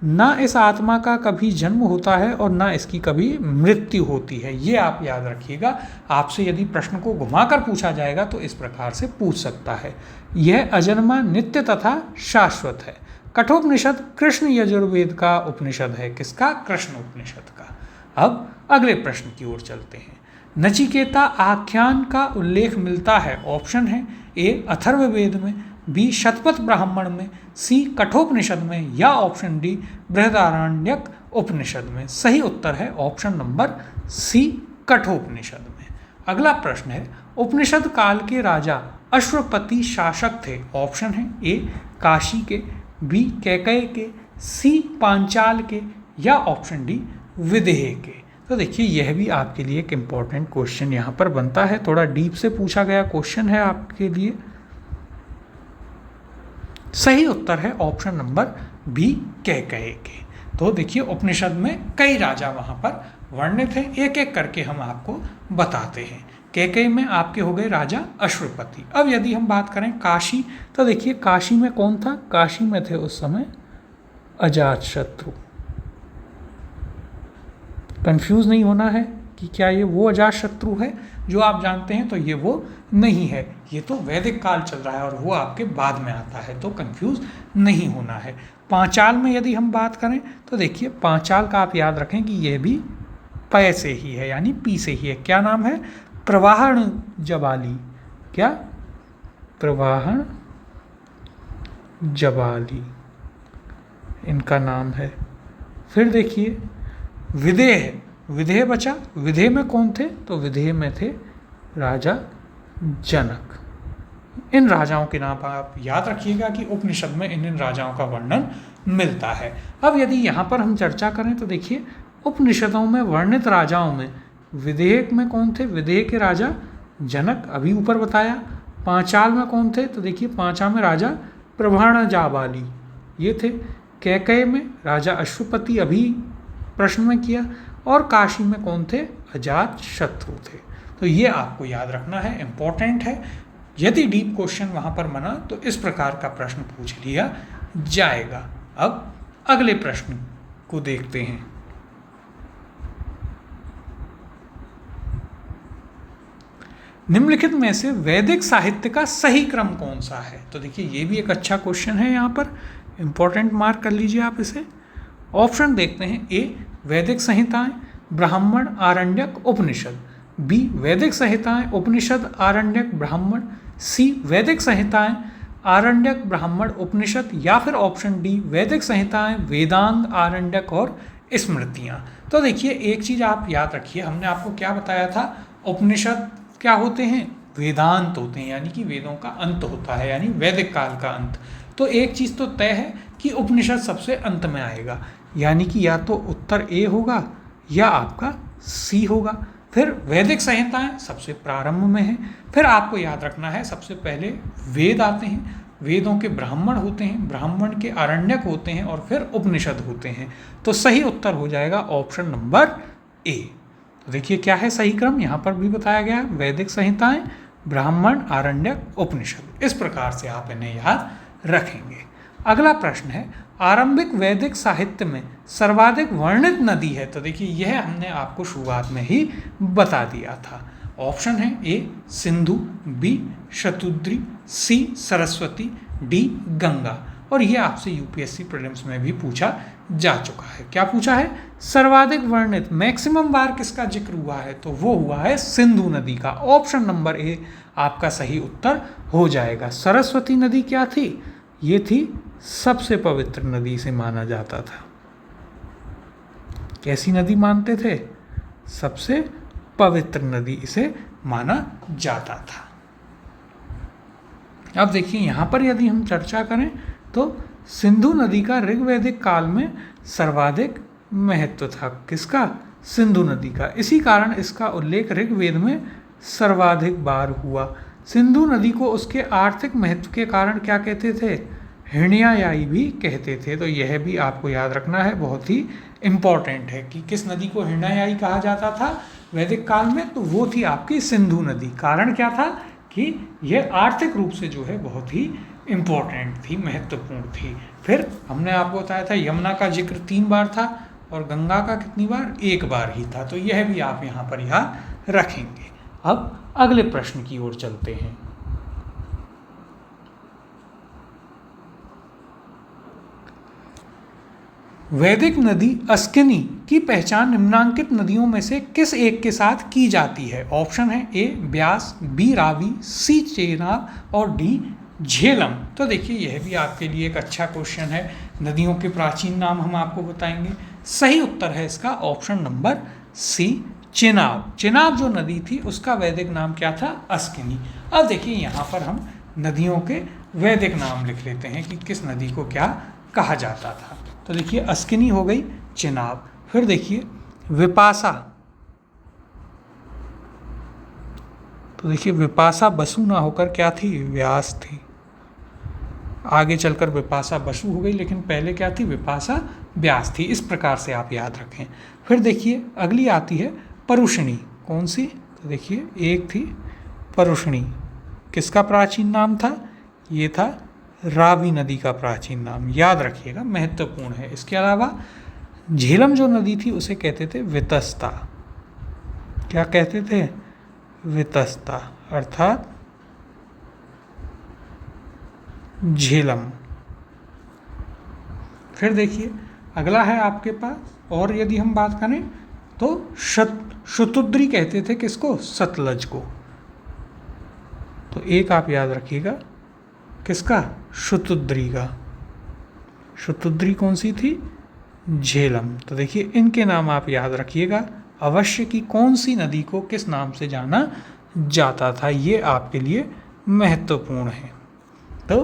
ना इस आत्मा का कभी जन्म होता है और ना इसकी कभी मृत्यु होती है। ये आप याद रखिएगा, आपसे यदि प्रश्न को घुमाकर पूछा जाएगा तो इस प्रकार से पूछ सकता है। यह अजन्मा, नित्य तथा शाश्वत है। कठोपनिषद कृष्ण यजुर्वेद का उपनिषद है, किसका, कृष्ण उपनिषद का। अब अगले प्रश्न की ओर चलते हैं। नचिकेता आख्यान का उल्लेख मिलता है, ऑप्शन है ए अथर्ववेद में, बी शतपथ ब्राह्मण में, सी कठोपनिषद में, या ऑप्शन डी बृहदारण्यक उपनिषद में। सही उत्तर है ऑप्शन नंबर सी कठोपनिषद में। अगला प्रश्न है, उपनिषद काल के राजा अश्वपति शासक थे। ऑप्शन है ए काशी के, बी कैकय के, सी पांचाल के, या ऑप्शन डी विदेह के। तो देखिए यह भी आपके लिए एक इम्पॉर्टेंट क्वेश्चन यहाँ पर बनता है, थोड़ा डीप से पूछा गया क्वेश्चन है आपके लिए। सही उत्तर है ऑप्शन नंबर बी कैकय के। तो देखिए उपनिषद में कई राजा वहाँ पर वर्णित हैं, एक एक करके हम आपको बताते हैं। कैकेयी में आपके हो गए राजा अश्वपति। अब यदि हम बात करें काशी, तो देखिए काशी में कौन था, काशी में थे उस समय अजातशत्रु। कंफ्यूज नहीं होना है कि क्या ये वो अजातशत्रु है जो आप जानते हैं, तो ये वो नहीं है, ये तो वैदिक काल चल रहा है और वो आपके बाद में आता है, तो कंफ्यूज नहीं होना है। पांचाल में यदि हम बात करें तो देखिए पांचाल का आप याद रखें कि यह भी पै से ही है, यानी पी से ही है। क्या नाम है, प्रवाहण जबाली। क्या, प्रवाहण जबाली इनका नाम है। फिर देखिए विदेह, विदेह बचा, विदेह में कौन थे, तो विदेह में थे राजा जनक। इन राजाओं के नाम आप याद रखिएगा कि उपनिषद में इन राजाओं का वर्णन मिलता है। अब यदि यहाँ पर हम चर्चा करें तो देखिए उपनिषदों में वर्णित राजाओं में विदेह में कौन थे, विदेह के राजा जनक, अभी ऊपर बताया। पांचाल में कौन थे, तो देखिए पांचाल में राजा प्रभाण जाबाली ये थे। कैकेयी में राजा अश्वपति, अभी प्रश्न में किया। और काशी में कौन थे, अजातशत्रु थे। तो ये आपको याद रखना है, इम्पोर्टेंट है। यदि डीप क्वेश्चन वहाँ पर बना तो इस प्रकार का प्रश्न पूछ लिया जाएगा। अब अगले प्रश्न को देखते हैं। निम्नलिखित में से वैदिक साहित्य का सही क्रम कौन सा है, तो देखिए ये भी एक अच्छा क्वेश्चन है, यहाँ पर इंपॉर्टेंट मार्क कर लीजिए आप इसे। ऑप्शन देखते हैं, ए वैदिक संहिताएं, ब्राह्मण, आरण्यक, उपनिषद। बी वैदिक संहिताएं, उपनिषद, आरण्यक, ब्राह्मण। सी वैदिक संहिताएं, आरण्यक, ब्राह्मण, उपनिषद। या फिर ऑप्शन डी वैदिक संहिताएं, वेदांग, आरण्यक और स्मृतियाँ। तो देखिए एक चीज़ आप याद रखिए, हमने आपको क्या बताया था, उपनिषद क्या होते हैं, वेदांत होते हैं, यानी कि वेदों का अंत होता है, यानी वैदिक काल का अंत। तो एक चीज़ तो तय है कि उपनिषद सबसे अंत में आएगा, यानी कि या तो उत्तर ए होगा या आपका सी होगा। फिर वैदिक संहिताएं सबसे प्रारंभ में है। फिर आपको याद रखना है सबसे पहले वेद आते हैं, वेदों के ब्राह्मण होते हैं, ब्राह्मण के आरण्यक होते हैं और फिर उपनिषद होते हैं। तो सही उत्तर हो जाएगा ऑप्शन नंबर ए। तो देखिए क्या है सही क्रम, यहाँ पर भी बताया गया, वैदिक संहिताएं, ब्राह्मण, आरण्यक, उपनिषद। इस प्रकार से आप इन्हें याद रखेंगे। अगला प्रश्न है, आरंभिक वैदिक साहित्य में सर्वाधिक वर्णित नदी है, तो देखिए यह हमने आपको शुरुआत में ही बता दिया था। ऑप्शन है ए सिंधु, बी शतुद्री, सी सरस्वती, डी गंगा। और ये आपसे यूपीएससी प्रीलिम्स में भी पूछा जा चुका है। क्या पूछा है, सर्वाधिक वर्णित मैक्सिमम बार किसका जिक्र हुआ है, तो वो हुआ है सिंधु नदी का। ऑप्शन नंबर ए आपका सही उत्तर हो जाएगा। सरस्वती नदी क्या थी, ये थी सबसे पवित्र नदी से माना जाता था। कैसी नदी मानते थे, सबसे पवित्र नदी इसे माना जाता था। अब देखिए यहाँ पर यदि हम चर्चा करें तो सिंधु नदी का ऋग्वैदिक काल में सर्वाधिक महत्व था। किसका, सिंधु नदी का। इसी कारण इसका उल्लेख ऋग्वेद में सर्वाधिक बार हुआ। सिंधु नदी को उसके आर्थिक महत्व के कारण क्या कहते थे, हिरण्यायाई भी कहते थे। तो यह भी आपको याद रखना है, बहुत ही इम्पॉर्टेंट है कि किस नदी को हिरण्यायाई कहा जाता था वैदिक काल में, तो वो थी आपकी सिंधु नदी। कारण क्या था कि यह आर्थिक रूप से जो है बहुत ही इम्पोर्टेंट थी, महत्वपूर्ण थी। फिर हमने आपको बताया था यमुना का जिक्र 3 बार था और गंगा का कितनी बार, 1 बार ही था। तो यह भी आप यहाँ पर याद रखेंगे। अब अगले प्रश्न की ओर चलते हैं। वैदिक नदी अस्किनी की पहचान निम्नांकित नदियों में से किस एक के साथ की जाती है। ऑप्शन है ए ब्यास, बी रावी, सी चेनाब और डी झेलम। तो देखिए यह भी आपके लिए एक अच्छा क्वेश्चन है। नदियों के प्राचीन नाम हम आपको बताएंगे। सही उत्तर है इसका option number C Chenab. Chenab जो नदी थी उसका वैदिक नाम क्या था, अस्किनी। अब देखिए यहाँ पर हम नदियों के वैदिक नाम लिख लेते हैं कि किस नदी को क्या कहा जाता था। तो देखिए अस्किनी हो गई, चेनाब। फिर देखिए विपासा, तो देखिए विपासा बसु ना होकर क्या थी, व्यास थी। आगे चलकर विपासा बसु हो गई, लेकिन पहले क्या थी, विपासा व्यास थी। इस प्रकार से आप याद रखें। फिर देखिए अगली आती है परुषणी। कौन सी, तो देखिए एक थी परुष्णी, किसका प्राचीन नाम था? ये था रावी नदी का प्राचीन नाम, याद रखिएगा, महत्वपूर्ण है। इसके अलावा झेलम जो नदी थी उसे कहते थे वितस्ता। क्या कहते थे? वितस्ता, अर्थात झेलम। फिर देखिए अगला है आपके पास, और यदि हम बात करें तो शतुद्री कहते थे किसको? सतलज को। तो एक आप याद रखिएगा, किसका? शतुद्री का। शतुद्री कौन सी थी? झेलम। तो देखिए इनके नाम आप याद रखिएगा अवश्य कि कौन सी नदी को किस नाम से जाना जाता था, ये आपके लिए महत्वपूर्ण है। तो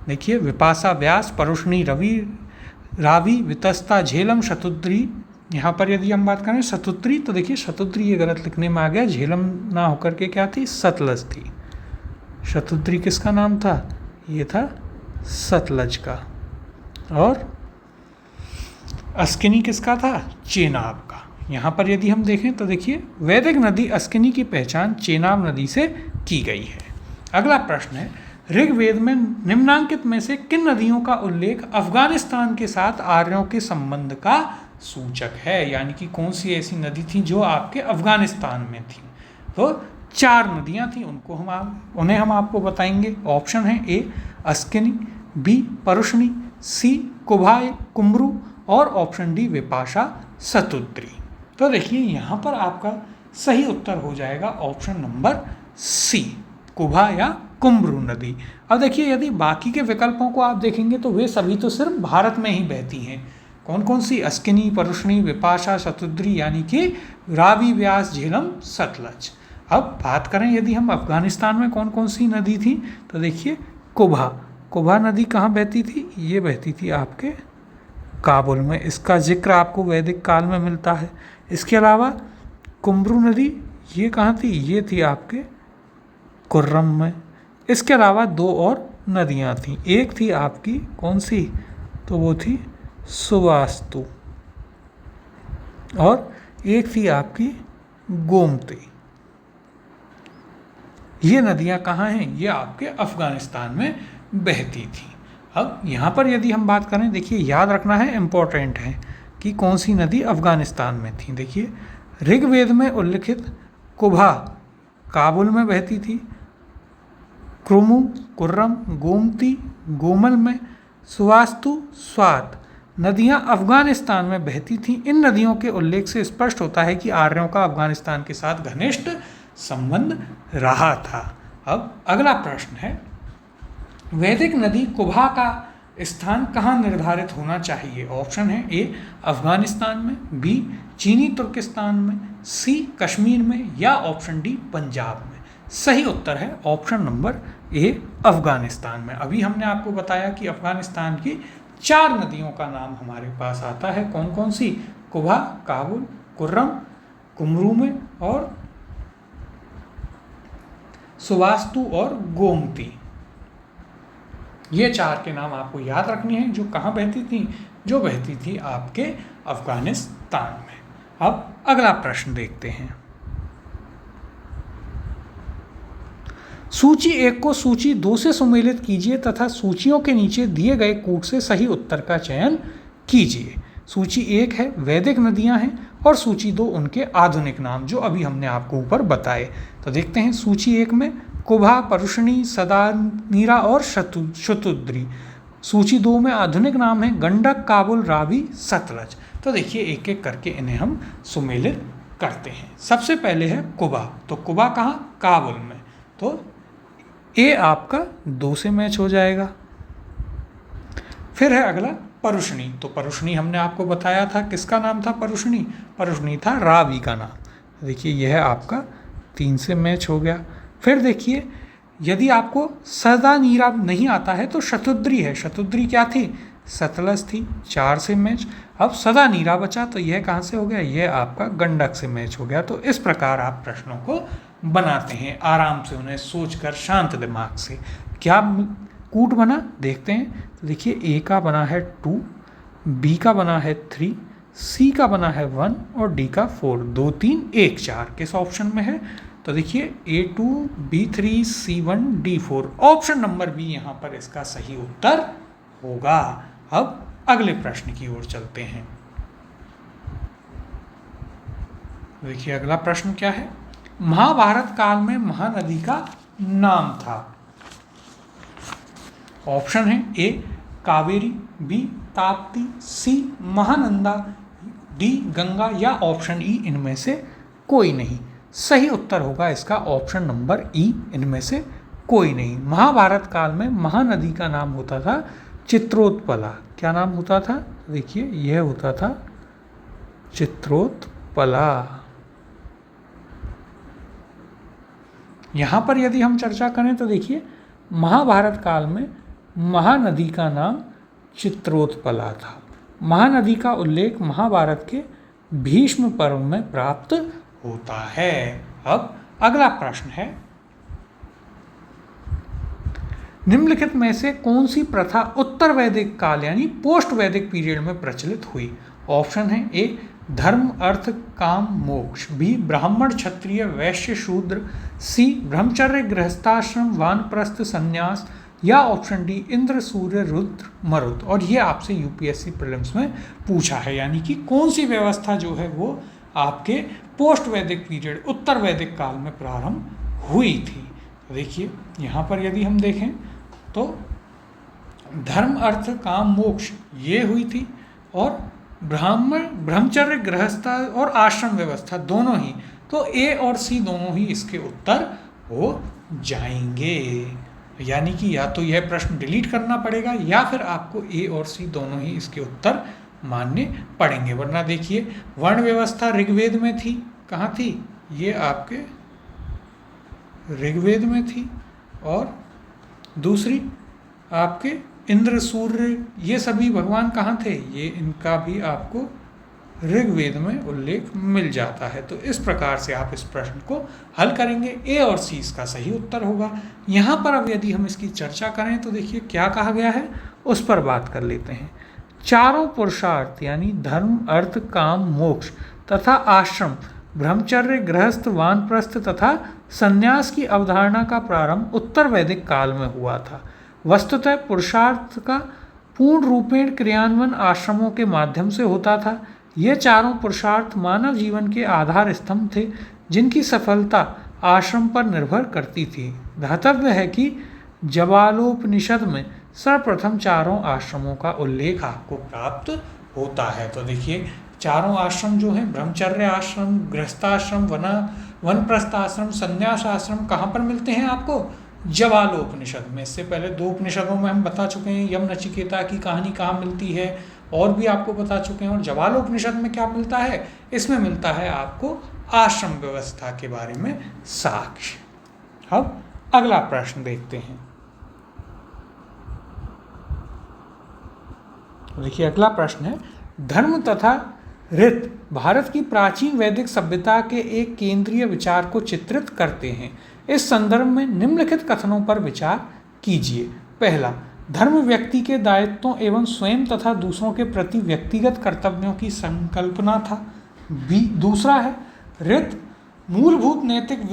देखिए विपाशा, व्यास, परुष्णी, रावी, वितस्ता, झेलम, शतुद्री। यहाँ पर यदि हम बात करें शतुद्री, तो देखिए शतुद्री ये गलत लिखने में आ गया, झेलम ना होकर के क्या थी? सतलज थी। शतुद्री किसका नाम था? ये था सतलज का। और अस्किनी किसका था? चेनाब का। यहाँ पर यदि हम देखें तो देखिए वैदिक नदी अस्किनी की पहचान चेनाब नदी से की गई है। अगला प्रश्न है, ऋग्वेद में निम्नांकित में से किन नदियों का उल्लेख अफगानिस्तान के साथ आर्यों के संबंध का सूचक है? यानी कि कौन सी ऐसी नदी थी जो आपके अफगानिस्तान में थी? तो 4 नदियां थी, उन्हें हम आपको बताएंगे। ऑप्शन है ए अस्किनी, बी परुष्णी, सी कुभाय कुम्रू, और ऑप्शन डी विपाशा शतुद्री। तो देखिए यहाँ पर आपका सही उत्तर हो जाएगा ऑप्शन नंबर सी, कुभा या कुम्रू नदी। अब देखिए यदि बाकी के विकल्पों को आप देखेंगे तो वे सभी तो सिर्फ भारत में ही बहती हैं। कौन कौन सी? अस्किनी, परुष्णी, विपाशा, शतुद्री, यानी कि रावी, व्यास, झेलम, सतलज। अब बात करें यदि हम अफगानिस्तान में कौन कौन सी नदी थी, तो देखिए कुभा नदी कहाँ बहती थी? ये बहती थी आपके काबुल में, इसका जिक्र आपको वैदिक काल में मिलता है। इसके अलावा कुम्रू नदी ये कहाँ थी? ये थी आपके कुर्रम में। इसके अलावा 2 और नदियाँ थीं, एक थी आपकी कौन सी? तो वो थी सुवास्तु, और एक थी आपकी गोमती। ये नदियाँ कहाँ हैं? ये आपके अफगानिस्तान में बहती थी। अब यहाँ पर यदि हम बात करें, देखिए याद रखना है, इम्पोर्टेंट है कि कौन सी नदी अफगानिस्तान में थी। देखिए ऋग्वेद में उल्लिखित कुभा काबुल में बहती थी, क्रुमु, कुर्रम, गोमती गोमल में, सुवास्तु, स्वात नदियाँ अफगानिस्तान में बहती थीं। इन नदियों के उल्लेख से स्पष्ट होता है कि आर्यों का अफगानिस्तान के साथ घनिष्ठ संबंध रहा था। अब अगला प्रश्न है, वैदिक नदी कुभा का स्थान कहाँ निर्धारित होना चाहिए? ऑप्शन है ए अफगानिस्तान में, बी चीनी तुर्किस्तान में, सी कश्मीर में, या ऑप्शन डी पंजाब में। सही उत्तर है ऑप्शन नंबर ए अफगानिस्तान में। अभी हमने आपको बताया कि अफगानिस्तान की 4 नदियों का नाम हमारे पास आता है। कौन कौन सी? कुभा, काबुल, कुर्रम, कुमरू में, और सुवास्तु और गोमती। ये 4 के नाम आपको याद रखने हैं, जो कहाँ बहती थी? जो बहती थी आपके अफगानिस्तान में। अब अगला प्रश्न देखते हैं। सूची 1 को सूची 2 से सुमेलित कीजिए तथा सूचियों के नीचे दिए गए कूट से सही उत्तर का चयन कीजिए। सूची 1 है वैदिक नदियां हैं, और सूची 2 उनके आधुनिक नाम, जो अभी हमने आपको ऊपर बताए। तो देखते हैं सूची 1 में कुभा, परुष्णी, सदानीरा और शतुद्री। सूची 2 में आधुनिक नाम है गंडक, काबुल, रावी, सतलज। तो देखिए एक एक करके इन्हें हम सुमेलित करते हैं। सबसे पहले है कुभा। तो कुभा कहाँ? काबुल में। तो ए आपका 2 से मैच हो जाएगा। फिर है अगला परुष्णी। तो परुष्णी हमने आपको बताया था, किसका नाम था परुष्णी? परुष्णी था रावी का नाम। देखिए यह आपका 3 से मैच हो गया। फिर देखिए यदि आपको सदानीरा नहीं आता है तो शतुद्री है। शतुद्री क्या थी? सतलज थी, 4 से मैच। अब सदानीरा बचा, तो यह कहाँ से हो गया? यह आपका गंडक से मैच हो गया। तो इस प्रकार आप प्रश्नों को बनाते हैं, आराम से उन्हें सोचकर शांत दिमाग से। क्या कूट बना देखते हैं। तो देखिए ए का बना है 2, बी का बना है 3, सी का बना है 1 और डी का 4। 2 3 1 4 किस ऑप्शन में है? तो देखिए A2, B3, C1, D4, option number B यहाँ पर इसका सही उत्तर होगा। अब अगले प्रश्न की ओर चलते हैं। देखिए अगला प्रश्न क्या है, महाभारत काल में महानदी का नाम था। ऑप्शन है ए कावेरी, बी ताप्ती, सी महानंदा, डी गंगा या ऑप्शन ई इनमें से कोई नहीं। सही उत्तर होगा इसका ऑप्शन नंबर ई, इनमें से कोई नहीं। महाभारत काल में महानदी का नाम होता था चित्रोत्पला। क्या नाम होता था? देखिए यह होता था चित्रोत्पला। यहाँ पर यदि हम चर्चा करें तो देखिए महाभारत काल में महानदी का नाम चित्रोत्पला था। महानदी का उल्लेख महाभारत के भीष्म पर्व में प्राप्त होता है। अब अगला प्रश्न है, निम्नलिखित में से कौन सी प्रथा उत्तर वैदिक काल यानी पोस्ट वैदिक पीरियड में प्रचलित हुई? ऑप्शन है ए धर्म अर्थ काम मोक्ष, बी ब्राह्मण क्षत्रिय वैश्य शूद्र, सी ब्रह्मचर्य गृहस्थाश्रम वानप्रस्थ संन्यास या ऑप्शन डी इंद्र सूर्य रुद्र मरुत। और ये आपसे यूपीएससी प्रीलिम्स में पूछा है, यानी कि कौन सी व्यवस्था जो है वो आपके पोस्ट वैदिक पीरियड उत्तर वैदिक काल में प्रारंभ हुई थी। तो देखिए यहाँ पर यदि हम देखें तो धर्म अर्थ काम मोक्ष ये हुई थी, और ब्राह्मण ब्रह्मचर्य गृहस्थ और आश्रम व्यवस्था दोनों ही, तो ए और सी दोनों ही इसके उत्तर हो जाएंगे। यानी कि या तो यह प्रश्न डिलीट करना पड़ेगा या फिर आपको ए और सी दोनों ही इसके उत्तर मानने पड़ेंगे। वरना देखिए वर्ण व्यवस्था ऋग्वेद में थी, कहाँ थी? ये आपके ऋग्वेद में थी, और दूसरी आपके इंद्र सूर्य ये सभी भगवान कहाँ थे? ये इनका भी आपको ऋग्वेद में उल्लेख मिल जाता है। तो इस प्रकार से आप इस प्रश्न को हल करेंगे, ए और सी इसका सही उत्तर होगा। यहाँ पर अब यदि हम इसकी चर्चा करें तो देखिए क्या कहा गया है, उस पर बात कर लेते हैं। चारों पुरुषार्थ यानी धर्म अर्थ काम मोक्ष तथा आश्रम ब्रह्मचर्य गृहस्थ वानप्रस्थ तथा संन्यास की अवधारणा का प्रारंभ उत्तर वैदिक काल में हुआ था। वस्तुतः पुरुषार्थ का पूर्ण रूपेण क्रियान्वयन आश्रमों के माध्यम से होता था। ये चारों पुरुषार्थ मानव जीवन के आधार स्तंभ थे, जिनकी सफलता आश्रम पर निर्भर करती थी। ध्यातव्य है कि जवालोपनिषद में सर्वप्रथम चारों आश्रमों का उल्लेख आपको प्राप्त होता है। तो देखिए चारों आश्रम जो हैं, ब्रह्मचर्य आश्रम, गृहस्थाश्रम, वनप्रस्थ आश्रम, संन्यास आश्रम कहाँ पर मिलते हैं आपको? जवालोपनिषद में। इससे पहले 2 उपनिषदों में हम बता चुके हैं, यम नचिकेता की कहानी कहाँ मिलती है और भी आपको बता चुके हैं। और जवालोपनिषद में क्या मिलता है? इसमें मिलता है आपको आश्रम व्यवस्था के बारे में साक्ष्य। अब अगला प्रश्न देखते हैं। देखिए अगला प्रश्न है, धर्म तथा रीत भारत की प्राचीन वैदिक सभ्यता के एक केंद्रीय विचार को चित्रित करते हैं। इस संदर्भ में निम्नलिखित कथनों पर विचार कीजिए। पहला, धर्म व्यक्ति के दायित्वों एवं स्वयं तथा दूसरों के प्रति व्यक्तिगत कर्तव्यों की संकल्पना था। बी, दूसरा है रीत मूलभूत नैतिक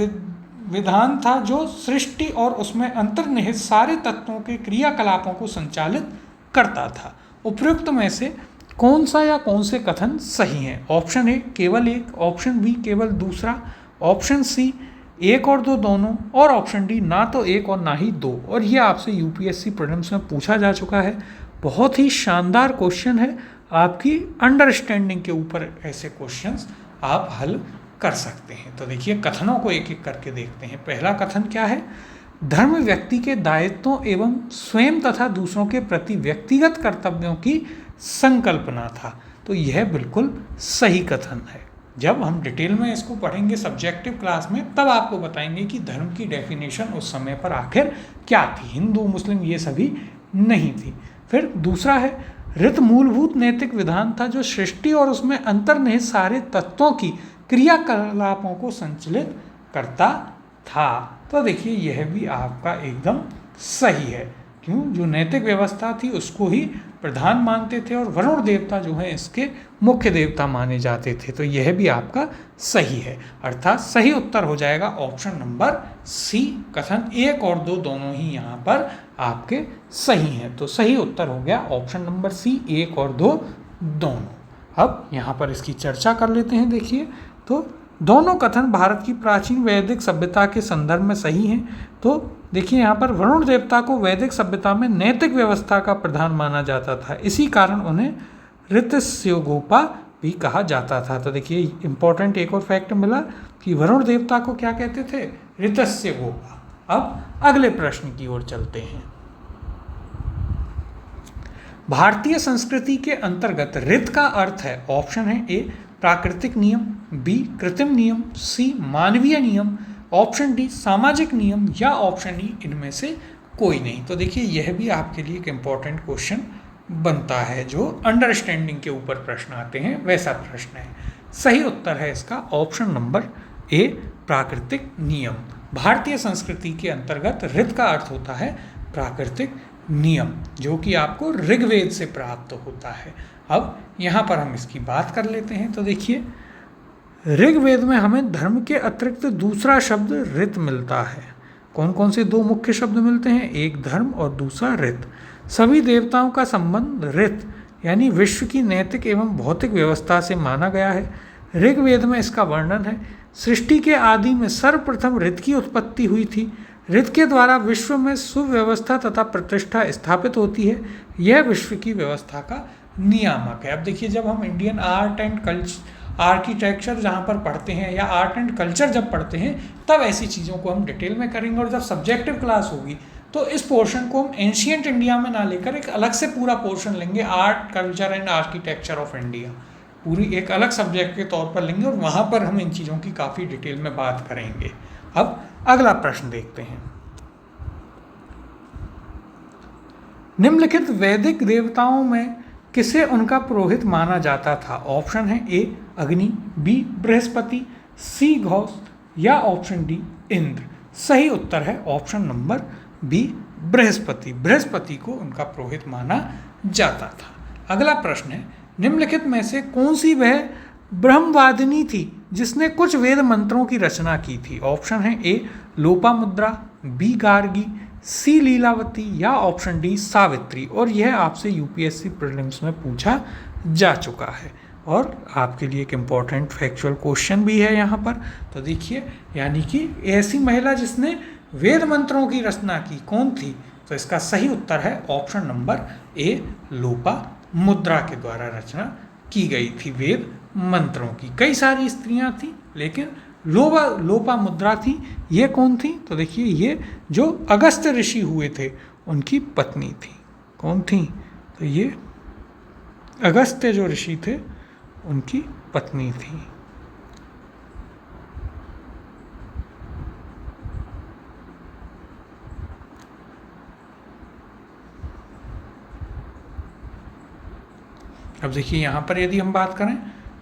विधान था जो सृष्टि और उसमें अंतर्निहित सारे तत्वों के क्रियाकलापों को संचालित करता था। उपयुक्त में से कौन सा या कौन से कथन सही हैं? ऑप्शन ए केवल एक, ऑप्शन बी केवल दूसरा, ऑप्शन सी एक और दो दोनों, और ऑप्शन डी ना तो एक और ना ही दो। और ये आपसे यूपीएससी प्रीलिम्स में पूछा जा चुका है। बहुत ही शानदार क्वेश्चन है, आपकी अंडरस्टैंडिंग के ऊपर ऐसे क्वेश्चंस आप हल कर सकते हैं। तो देखिए कथनों को एक एक करके देखते हैं। पहला कथन क्या है? धर्म व्यक्ति के दायित्वों एवं स्वयं तथा दूसरों के प्रति व्यक्तिगत कर्तव्यों की संकल्पना था। तो यह बिल्कुल सही कथन है। जब हम डिटेल में इसको पढ़ेंगे सब्जेक्टिव क्लास में, तब आपको बताएंगे कि धर्म की डेफिनेशन उस समय पर आखिर क्या थी। हिंदू मुस्लिम ये सभी नहीं थी। फिर दूसरा है रीत मूलभूत नैतिक विधान था जो सृष्टि और उसमें अंतर्निहित सारे तत्वों की क्रियाकलापों को संचालित करता था। तो देखिए यह भी आपका एकदम सही है। क्यों? जो नैतिक व्यवस्था थी उसको ही प्रधान मानते थे और वरुण देवता जो है इसके मुख्य देवता माने जाते थे। तो यह भी आपका सही है, अर्थात सही उत्तर हो जाएगा ऑप्शन नंबर सी। कथन 1 और 2 दोनों ही यहाँ पर आपके सही हैं। तो सही उत्तर हो गया ऑप्शन नंबर सी, 1 और 2 दोनों। अब यहाँ पर इसकी चर्चा कर लेते हैं। देखिए, तो दोनों कथन भारत की प्राचीन वैदिक सभ्यता के संदर्भ में सही हैं। तो देखिए यहाँ पर वरुण देवता को वैदिक सभ्यता में नैतिक व्यवस्था का प्रधान माना जाता था, इसी कारण उन्हें ऋतस्योगोपा भी कहा जाता था। तो देखिए इंपॉर्टेंट एक और फैक्ट मिला कि वरुण देवता को क्या कहते थे? ऋतस्योगोपा। अब अगले प्रश्न की ओर चलते हैं। भारतीय संस्कृति के अंतर्गत ऋत का अर्थ है, ऑप्शन है ए प्राकृतिक नियम, बी कृत्रिम नियम, सी मानवीय नियम, ऑप्शन डी सामाजिक नियम, या ऑप्शन डी इनमें से कोई नहीं। तो देखिए यह भी आपके लिए एक इम्पॉर्टेंट क्वेश्चन बनता है, जो अंडरस्टैंडिंग के ऊपर प्रश्न आते हैं वैसा प्रश्न है। सही उत्तर है इसका ऑप्शन नंबर ए प्राकृतिक नियम। भारतीय संस्कृति के अंतर्गत ऋत का अर्थ होता है प्राकृतिक नियम, जो कि आपको ऋग्वेद से प्राप्त होता है। अब यहाँ पर हम इसकी बात कर लेते हैं। तो देखिए ऋग्वेद में हमें धर्म के अतिरिक्त दूसरा शब्द ऋत मिलता है। कौन कौन से 2 मुख्य शब्द मिलते हैं? एक धर्म और दूसरा ऋत। सभी देवताओं का संबंध ऋत यानी विश्व की नैतिक एवं भौतिक व्यवस्था से माना गया है। ऋग्वेद में इसका वर्णन है, सृष्टि के आदि में सर्वप्रथम ऋत की उत्पत्ति हुई थी। ऋत के द्वारा विश्व में सुव्यवस्था तथा प्रतिष्ठा स्थापित होती है। यह विश्व की व्यवस्था का नियामक है। अब देखिए जब हम इंडियन आर्ट एंड आर्किटेक्चर जहाँ पर पढ़ते हैं या आर्ट एंड कल्चर जब पढ़ते हैं, तब ऐसी चीज़ों को हम डिटेल में करेंगे। और जब सब्जेक्टिव क्लास होगी तो इस पोर्शन को हम एंशियंट इंडिया में ना लेकर एक अलग से पूरा पोर्शन लेंगे, art culture and architecture of India, पूरी एक अलग सब्जेक्ट के तौर पर लेंगे और वहाँ पर हम इन चीज़ों की काफ़ी डिटेल में बात करेंगे। अब अगला प्रश्न देखते हैं। निम्नलिखित वैदिक देवताओं में किसे उनका पुरोहित माना जाता था? ऑप्शन है ए अग्नि, बी बृहस्पति, सी घोष, या ऑप्शन डी इंद्र। सही उत्तर है option number B Brihaspati. Brihaspati को उनका पुरोहित माना जाता था। अगला प्रश्न है, निम्नलिखित में से कौन सी वह ब्रह्मवादिनी थी जिसने कुछ वेद मंत्रों की रचना की थी? ऑप्शन है ए लोपामुद्रा, बी गार्गी, सी लीलावती, या ऑप्शन डी सावित्री। और यह आपसे यूपीएससी प्रीलिम्स में पूछा जा चुका है और आपके लिए एक इम्पॉर्टेंट फैक्चुअल क्वेश्चन भी है यहाँ पर। तो देखिए यानी कि ऐसी महिला जिसने वेद मंत्रों की रचना की, कौन थी? तो इसका सही उत्तर है ऑप्शन नंबर ए लोपामुद्रा के द्वारा रचना की गई थी वेद मंत्रों की। कई सारी स्त्रियां थी लेकिन लोपामुद्रा थी। ये कौन थी? तो देखिए ये जो अगस्त्य ऋषि हुए थे उनकी पत्नी थी। कौन थी? तो ये अगस्त्य जो ऋषि थे उनकी पत्नी थी। अब देखिए यहाँ पर यदि हम बात करें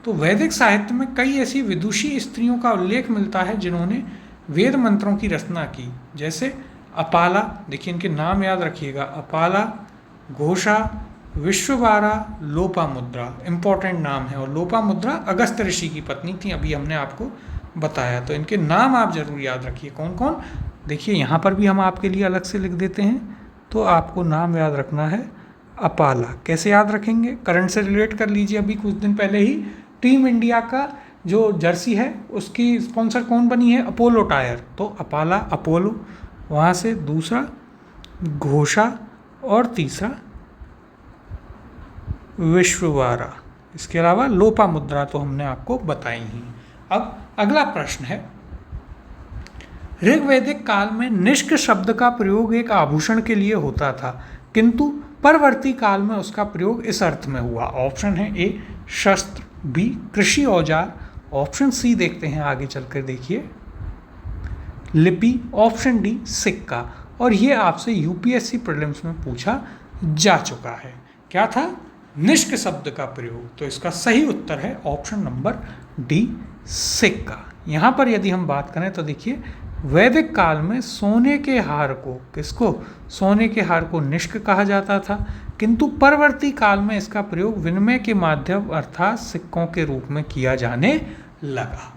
तो वैदिक साहित्य में कई ऐसी विदुषी स्त्रियों का उल्लेख मिलता है जिन्होंने वेद मंत्रों की रचना की, जैसे अपाला, देखिए इनके नाम याद रखिएगा, अपाला, घोषा, विश्ववारा, लोपामुद्रा, इम्पॉर्टेंट नाम है। और लोपामुद्रा अगस्त्य ऋषि की पत्नी थी, अभी हमने आपको बताया। तो इनके नाम आप जरूर याद रखिए कौन कौन। देखिए यहाँ पर भी हम आपके लिए अलग से लिख देते हैं। तो आपको नाम याद रखना है अपाला। कैसे याद रखेंगे? करंट से रिलेट कर लीजिए। अभी कुछ दिन पहले ही टीम इंडिया का जो जर्सी है उसकी स्पॉन्सर कौन बनी है? Apollo tyre. तो अपाला अपोलो, वहाँ से दूसरा घोषा और तीसरा विश्ववारा। इसके अलावा लोपामुद्रा तो हमने आपको बताई ही। अब अगला प्रश्न है, ऋग्वैदिक काल में निष्क शब्द का प्रयोग एक आभूषण के लिए होता था, किंतु परवर्ती काल में उसका प्रयोग इस अर्थ में हुआ। ऑप्शन है ए शस्त्र, बी कृषि औजार, ऑप्शन सी देखते हैं आगे चलकर, देखिए लिपि, ऑप्शन डी सिक्का। और ये आपसे यूपीएससी प्रीलिम्स में पूछा जा चुका है। क्या था? निष्क शब्द का प्रयोग। तो इसका सही उत्तर है ऑप्शन नंबर डी सिक्का। यहाँ पर यदि हम बात करें तो देखिए वैदिक काल में सोने के हार को, किसको, सोने के हार को निष्क कहा जाता था, किंतु परवर्ती काल में इसका प्रयोग विनिमय के माध्यम अर्थात सिक्कों के रूप में किया जाने लगा।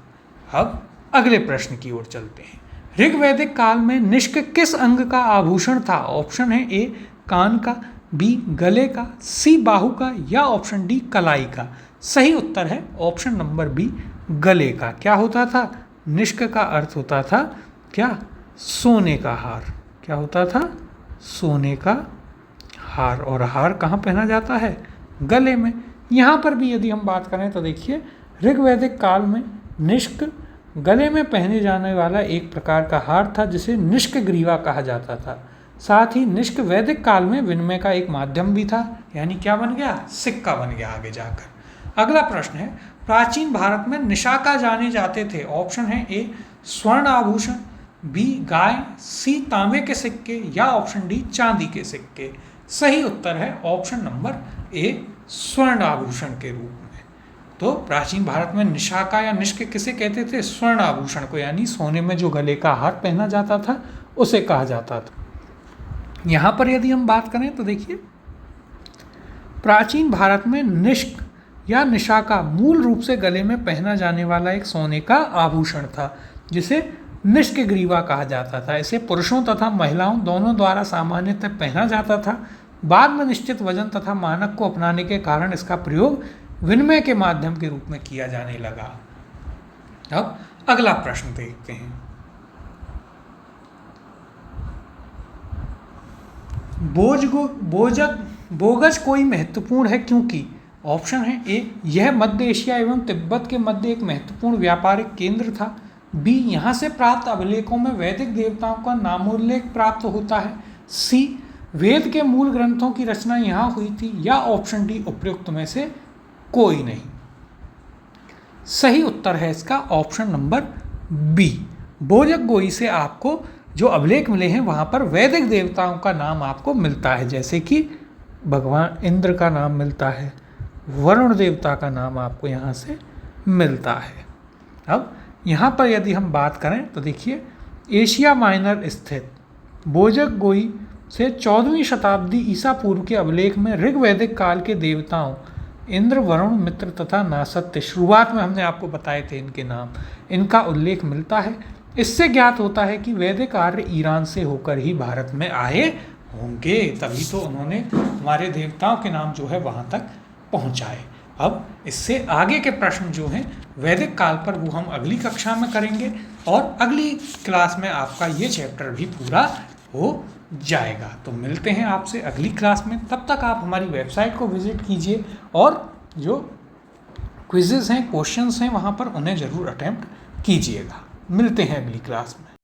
अब अगले प्रश्न की ओर चलते हैं। ऋग्वैदिक काल में निष्क किस अंग का आभूषण था? ऑप्शन है ए कान का, बी गले का, सी बाहु का, या ऑप्शन डी कलाई का। सही उत्तर है ऑप्शन नंबर बी गले का। क्या होता था? निष्क का अर्थ होता था क्या? सोने का हार। क्या होता था? सोने का हार। और हार कहाँ पहना जाता है? गले में। यहाँ पर भी यदि हम बात करें तो देखिए ऋग्वैदिक काल में निष्क गले में पहने जाने वाला एक प्रकार का हार था जिसे निष्क ग्रीवा कहा जाता था। साथ ही निष्क वैदिक काल में विनिमय का एक माध्यम भी था, यानी क्या बन गया? सिक्का बन गया आगे जाकर। अगला प्रश्न है, प्राचीन भारत में निशाका जाने जाते थे। ऑप्शन है ए स्वर्ण आभूषण, बी गाय, सी तांबे के सिक्के, या ऑप्शन डी चांदी के सिक्के। सही उत्तर है ऑप्शन नंबर ए स्वर्ण आभूषण के रूप में। तो प्राचीन भारत में निशाका या निष्क किसे कहते थे? स्वर्ण आभूषण को, यानी सोने में जो गले का हार पहना जाता था उसे कहा जाता था। यहाँ पर यदि हम बात करें तो देखिए प्राचीन भारत में निष्क या निशाका मूल रूप से गले में पहना जाने वाला एक सोने का आभूषण था जिसे निष्क ग्रीवा कहा जाता था। इसे पुरुषों तथा महिलाओं दोनों द्वारा सामान्यतः पहना जाता था। बाद में निश्चित वजन तथा मानक को अपनाने के कारण इसका प्रयोग विनिमय के माध्यम के रूप में किया जाने लगा। अब अगला प्रश्न देखते हैं। बोगज कोई महत्वपूर्ण है क्योंकि? ऑप्शन है ए यह मध्य एशिया एवं तिब्बत के मध्य एक महत्वपूर्ण व्यापारिक केंद्र था, बी यहाँ से प्राप्त अभिलेखों में वैदिक देवताओं का नामोल्लेख प्राप्त होता है, सी वेद के मूल ग्रंथों की रचना यहाँ हुई थी, या ऑप्शन डी उपयुक्त में से कोई नहीं। सही उत्तर है इसका ऑप्शन नंबर बी। बोजगोई से आपको जो अभिलेख मिले हैं वहाँ पर वैदिक देवताओं का नाम आपको मिलता है, जैसे कि भगवान इंद्र का नाम मिलता है, वरुण देवता का नाम आपको यहाँ से मिलता है। अब यहाँ पर यदि हम बात करें तो देखिए एशिया माइनर स्थित बोजगोई से 14वीं शताब्दी ईसा पूर्व के अभिलेख में ऋग्वैदिक काल के देवताओं इंद्र, वरुण, मित्र तथा नासत्य, शुरुआत में हमने आपको बताए थे इनके नाम, इनका उल्लेख मिलता है। इससे ज्ञात होता है कि वैदिक आर्य ईरान से होकर ही भारत में आए होंगे, तभी तो उन्होंने हमारे देवताओं के नाम जो है वहाँ तक पहुँचाए। अब इससे आगे के प्रश्न जो हैं वैदिक काल पर वो हम अगली कक्षा में करेंगे और अगली क्लास में आपका ये चैप्टर भी पूरा हो जाएगा। तो मिलते हैं आपसे अगली क्लास में। तब तक आप हमारी वेबसाइट को विजिट कीजिए और जो क्विज़ेस हैं, क्वेश्चंस हैं वहाँ पर उन्हें ज़रूर अटेम्प्ट कीजिएगा। मिलते हैं अगली क्लास में।